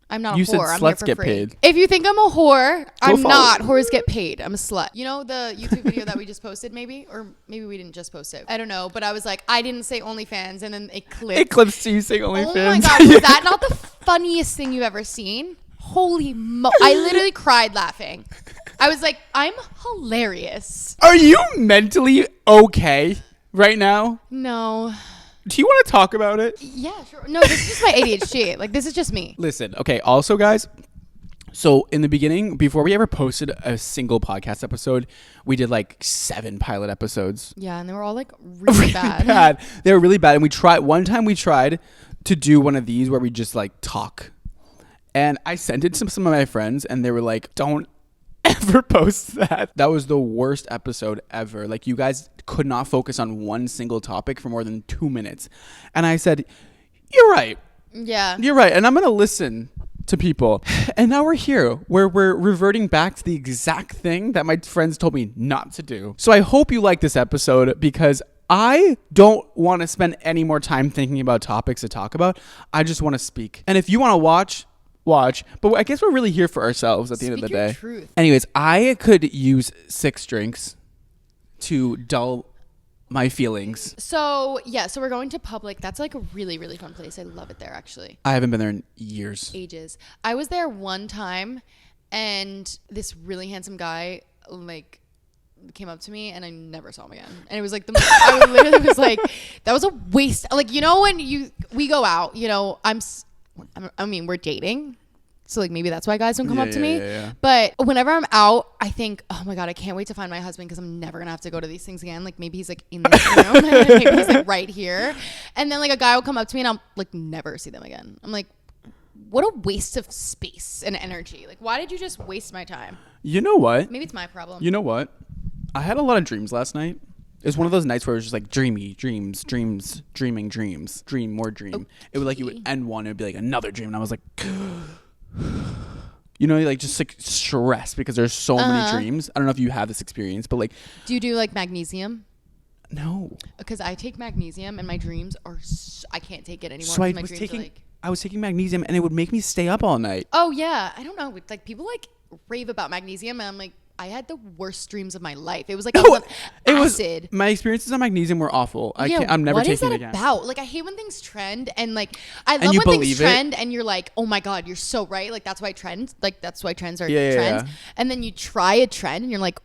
I'm not you a whore. said I'm sluts here for get free. paid. If you think I'm a whore, I'm follow. not. Whores get paid. I'm a slut. You know the YouTube video that we just posted, maybe? Or maybe we didn't just post it. I don't know. But I was like, I didn't say OnlyFans, and then it clipped. It clips to you saying OnlyFans. Oh my god, was that not the funniest thing you've ever seen? Holy I literally cried laughing. I was like, I'm hilarious. Are you mentally okay? right now? No. Do you want to talk about it? Yeah, sure. No, this is just my ADHD. Like, this is just me. Listen, okay. Also, guys, so in the beginning, before we ever posted a single podcast episode, we did like 7 pilot episodes. Yeah, and they were all like really bad. Bad. They were really bad. And one time we tried to do one of these where we just like talk. And I sent it to some of my friends and they were like, don't ever post that. That was the worst episode ever. Like, you guys could not focus on one single topic for more than 2 minutes. And I said, you're right. Yeah. You're right. And I'm going to listen to people. And now we're here where we're reverting back to the exact thing that my friends told me not to do. So I hope you like this episode because I don't want to spend any more time thinking about topics to talk about. I just want to speak. And if you want to watch, but I guess we're really here for ourselves at the end of the day. Truth. Anyways, I could use 6 drinks to dull my feelings. So we're going to Public. That's like a really, really fun place. I love it there, actually. I haven't been there in years. Ages. I was there one time and this really handsome guy like came up to me and I never saw him again. And it was like I literally was like, that was a waste. Like, you know, when we go out, you know, we're dating. So like maybe that's why guys don't come up to me. Yeah. But whenever I'm out, I think, oh my God, I can't wait to find my husband because I'm never going to have to go to these things again. Like maybe he's like in this room and maybe he's like right here. And then like a guy will come up to me and I'll like never see them again. I'm like, what a waste of space and energy. Like, why did you just waste my time? You know what? Maybe it's my problem. You know what? I had a lot of dreams last night. It was one of those nights where it was just like dreamy dreams, dreaming dreams, dream, more dream. OOT. It would like, you would end one, it would be like another dream. And I was like, you know, like just like stressed because there's so many dreams. I don't know if you have this experience, but like. Do you do like magnesium? No. Because I take magnesium and my dreams are, I can't take it anymore. So I was taking magnesium and it would make me stay up all night. Oh yeah. I don't know. Like people like rave about magnesium and I'm like, I had the worst dreams of my life. It was like acid. My experiences on magnesium were awful. I'm never taking it again. What is that about? Like I hate when things trend and like I love when things trend and you're like, oh my God, you're so right. Like that's why trends are trends. Yeah. And then you try a trend and you're like,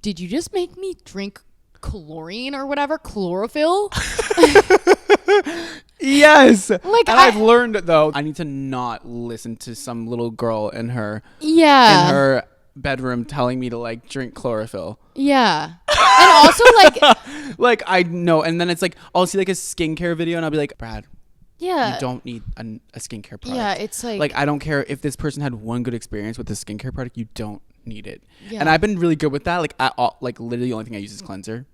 did you just make me drink chlorine or whatever? Chlorophyll? Yes. Like and I've learned though, I need to not listen to some little girl in her bedroom telling me to like drink chlorophyll. Yeah. And also like like I know, and then it's like I'll see like a skincare video and I'll be like, Brad, you don't need a skincare product. Yeah, it's like I don't care if this person had one good experience with this skincare product, you don't need it. Yeah. And I've been really good with that. Like literally the only thing I use is cleanser.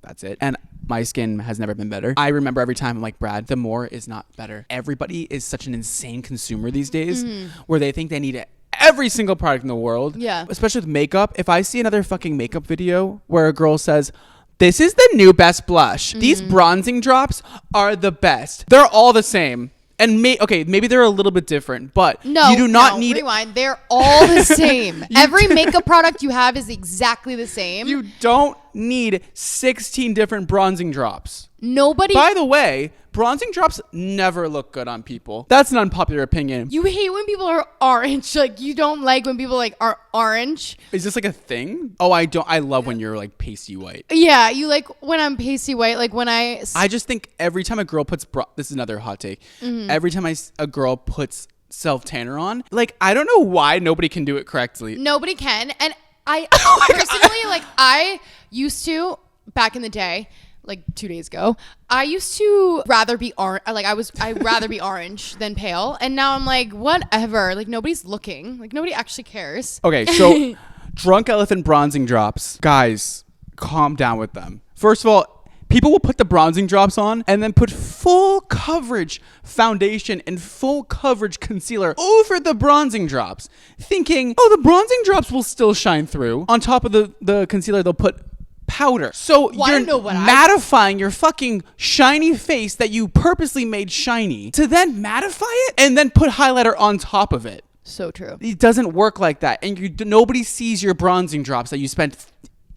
That's it. And my skin has never been better. I remember every time I'm like, Brad, the more is not better. Everybody is such an insane consumer these days where they think they need every single product in the world. Yeah. Especially with makeup. If I see another fucking makeup video where a girl says, this is the new best blush. These bronzing drops are the best. They're all the same. And maybe they're a little bit different, but you do not need. Rewind. They're all the same. Every makeup product you have is exactly the same. You don't need 16 different bronzing drops. Nobody. By the way, bronzing drops never look good on people. That's an unpopular opinion. You hate when people are orange. Like you don't like when people like are orange. Is this like a thing? Oh, I don't. I love when you're like pasty white. Yeah, you like when I'm pasty white. Like when I just think every time a girl puts this is another hot take. Every time a girl puts self tanner on, like I don't know why nobody can do it correctly. Nobody can, and I personally like I used to back in the day. Like 2 days ago, I used to rather be orange. Like I'd rather be orange than pale. And now I'm like, whatever. Like nobody's looking. Like nobody actually cares. Okay, so Drunk Elephant bronzing drops. Guys, calm down with them. First of all, people will put the bronzing drops on and then put full coverage foundation and full coverage concealer over the bronzing drops, thinking, oh, the bronzing drops will still shine through. On top of the concealer, they'll put powder. So you're mattifying your fucking shiny face that you purposely made shiny to then mattify it and then put highlighter on top of it. So true. It doesn't work like that. And nobody sees your bronzing drops that you spent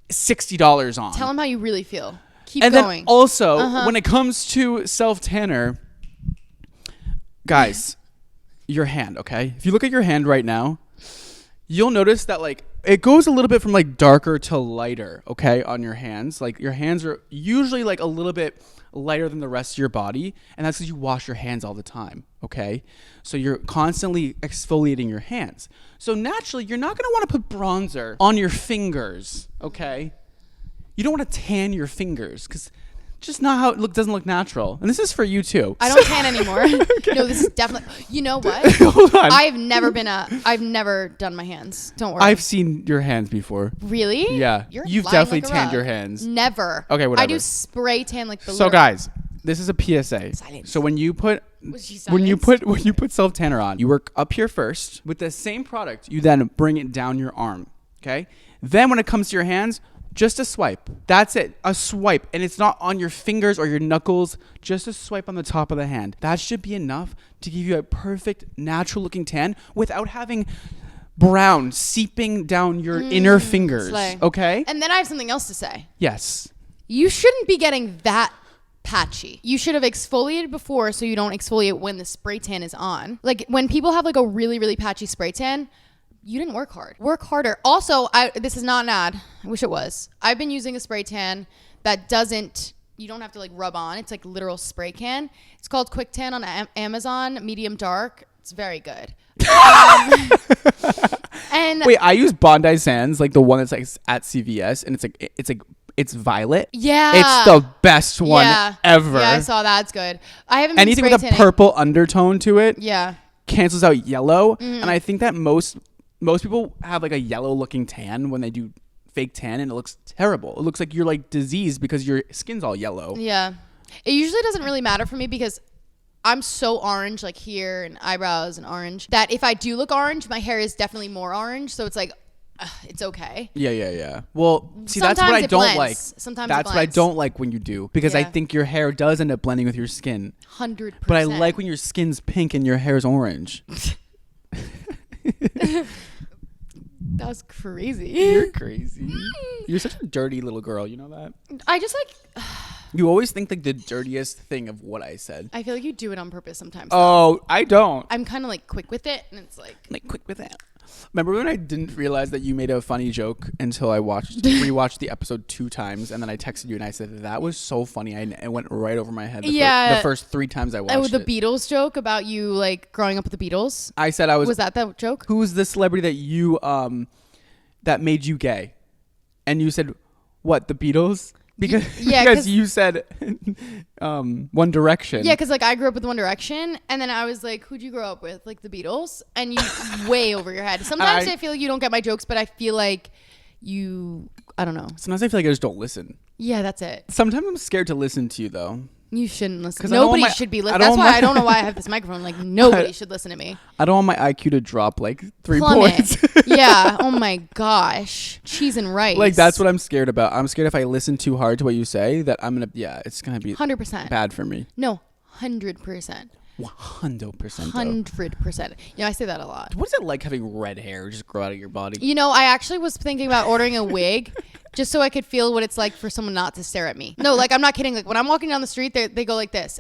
$60 on. Tell them how you really feel. Keep going. going. And then also, when it comes to self-tanner, guys, your hand, okay? If you look at your hand right now, you'll notice that like it goes a little bit from like darker to lighter, okay, on your hands. Like your hands are usually like a little bit lighter than the rest of your body, and that's because you wash your hands all the time, okay? So you're constantly exfoliating your hands. So naturally, you're not going to want to put bronzer on your fingers, okay? You don't want to tan your fingers because just not how it doesn't look natural. And this is for you too. I don't tan anymore. Okay. No, this is definitely. You know what? Hold on. I've never done my hands. Don't worry. I've seen your hands before. Really? Yeah. You're You've lying definitely like a tanned rug. your hands. Never. Okay, whatever. I do spray tan like the. So guys, this is a PSA. Silence. So when you put Was she when you silenced? put self tanner on, you work up here first with the same product. You then bring it down your arm. Okay. Then when it comes to your hands, just a swipe. That's it. A swipe. And it's not on your fingers or your knuckles. Just a swipe on the top of the hand. That should be enough to give you a perfect, natural looking tan without having brown seeping down your inner fingers. Slay. Okay? And then I have something else to say. Yes. You shouldn't be getting that patchy. You should have exfoliated before so you don't exfoliate when the spray tan is on. Like when people have like a really, really patchy spray tan, you didn't work hard. Work harder. Also, this is not an ad. I wish it was. I've been using a spray tan that doesn't, you don't have to like rub on. It's like literal spray can. It's called Quick Tan on Amazon, medium dark. It's very good. And wait, I use Bondi Sands, like the one that's like at CVS, and it's violet. Yeah. It's the best one ever. Yeah, I saw that. It's good. I haven't been Anything with a tanning. purple undertone to it Yeah. cancels out yellow. And I think that most people have like a yellow looking tan when they do fake tan, and it looks terrible. It looks like you're like diseased because your skin's all yellow. Yeah. It usually doesn't really matter for me because I'm so orange, like here and eyebrows and orange, that if I do look orange, my hair is definitely more orange. So it's like, it's okay. Yeah. Well, see, Sometimes that's what I it don't blends. like. Sometimes it that's what I blends. don't like when you do, because I Yeah. think your hair does end up blending with your skin. 100%. But I like when your skin's pink and your hair's orange. That was crazy. You're crazy. You're such a dirty little girl. You know that? I just like, You always think like the dirtiest thing of what I said. I feel like you do it on purpose sometimes. Oh, I don't. I'm kind of like quick with it, and it's like Quick with that. Remember when I didn't realize that you made a funny joke until I rewatched the episode 2 times, and then I texted you and I said that was so funny. It went right over my head. The first 3 times I watched the it. Beatles joke about you like growing up with the Beatles. I said I was. Was that joke? Who's the celebrity that you that made you gay? And you said, what, the Beatles? Because Yeah, because you said One Direction. Yeah, because like I grew up with One Direction, and then I was like, "Who'd you grow up with?" Like the Beatles, and you way over your head. Sometimes I feel like you don't get my jokes, but I feel like I don't know. Sometimes I feel like I just don't listen. Yeah, that's it. Sometimes I'm scared to listen to you though. You shouldn't listen. 'Cause I don't want Nobody my- should be I listening. don't That's want why my- I don't know why I have this microphone. Like nobody should listen to me. I don't want my IQ to drop like 3 Plummet. points. Yeah. Oh my gosh. Cheese and rice. Like that's what I'm scared about. I'm scared if I listen too hard to what you say that it's gonna be 100%. bad for me. No, 100%. 100%. 100%. You know, I say that a lot. What is it like having red hair just grow out of your body? You know, I actually was thinking about ordering a wig just so I could feel what it's like for someone not to stare at me. No, like I'm not kidding. Like when I'm walking down the street, they go like this.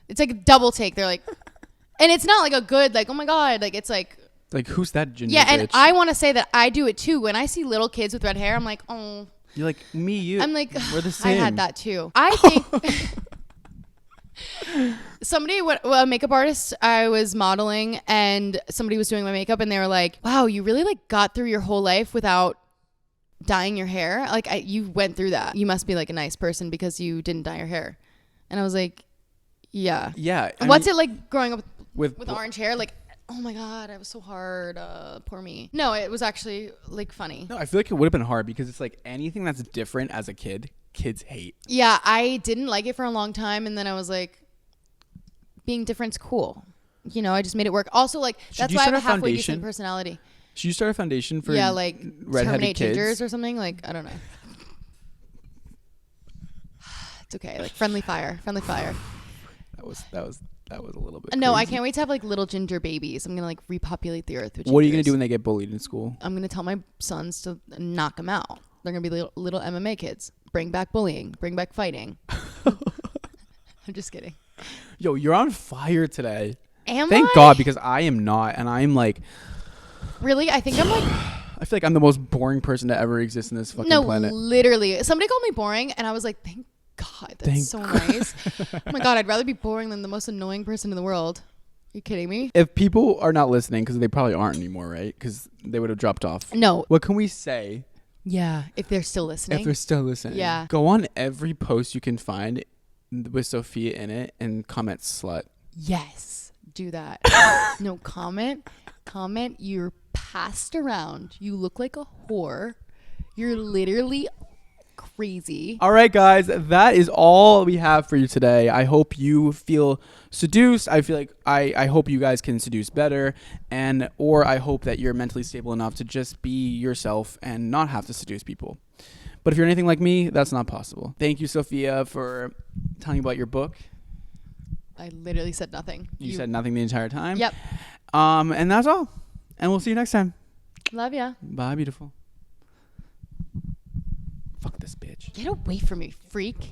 It's like a double take. They're like, and it's not like a good, like, oh my God. Like it's like, who's that ginger yeah. And bitch? I want to say that I do it too. When I see little kids with red hair, I'm like, oh. You're like, me, you. I'm like, we're the I same. had that too. I think a makeup artist, I was modeling and somebody was doing my makeup and they were like, wow, you really like got through your whole life without dyeing your hair. Like you went through that. You must be like a nice person because you didn't dye your hair. And I was like, yeah. Yeah. What's it like growing up with orange hair? Like, oh my God, I was so hard. Poor me. No, it was actually like funny. No, I feel like it would have been hard because it's like anything that's different as a kid, kids hate. Yeah, I didn't like it for a long time. And then I was like, being different's cool. You know, I just made it work. Also, like, that's why I have a halfway decent personality. Should you start a foundation for like redheaded terminate kids? gingers or something? Like, I don't know. It's okay. Like friendly fire. That was a little bit No, crazy. I can't wait to have like little ginger babies. I'm gonna like repopulate the earth with What are you gingers. gonna do when they get bullied in school? I'm gonna tell my sons to knock them out. They're gonna be little MMA kids. Bring back bullying. Bring back fighting. I'm just kidding. Yo, you're on fire today. Am Thank I? God, because I am not, and I'm like, Really? I think I'm like, I feel like I'm the most boring person to ever exist in this fucking no, planet. literally. Somebody called me boring, and I was like, thank God, that's so nice. Oh my God, I'd rather be boring than the most annoying person in the world. Are you kidding me? If people are not listening, because they probably aren't anymore, right? Because they would have dropped off. No. What can we say Yeah, if they're still listening. if they're still listening? Yeah. Go on every post you can find with Sophia in it and comment slut. Yes, do that. No, comment. You're passed around. You look like a whore. You're literally crazy. All right, guys, that is all we have for you today. I hope you feel seduced. I feel like I hope you guys can seduce better, or I hope that you're mentally stable enough to just be yourself and not have to seduce people. But if you're anything like me, that's not possible. Thank you, Sophia, for telling about your book. I literally said nothing. You said nothing the entire time. Yep. And that's all. And we'll see you next time. Love ya. Bye, beautiful. Fuck this bitch. Get away from me, freak.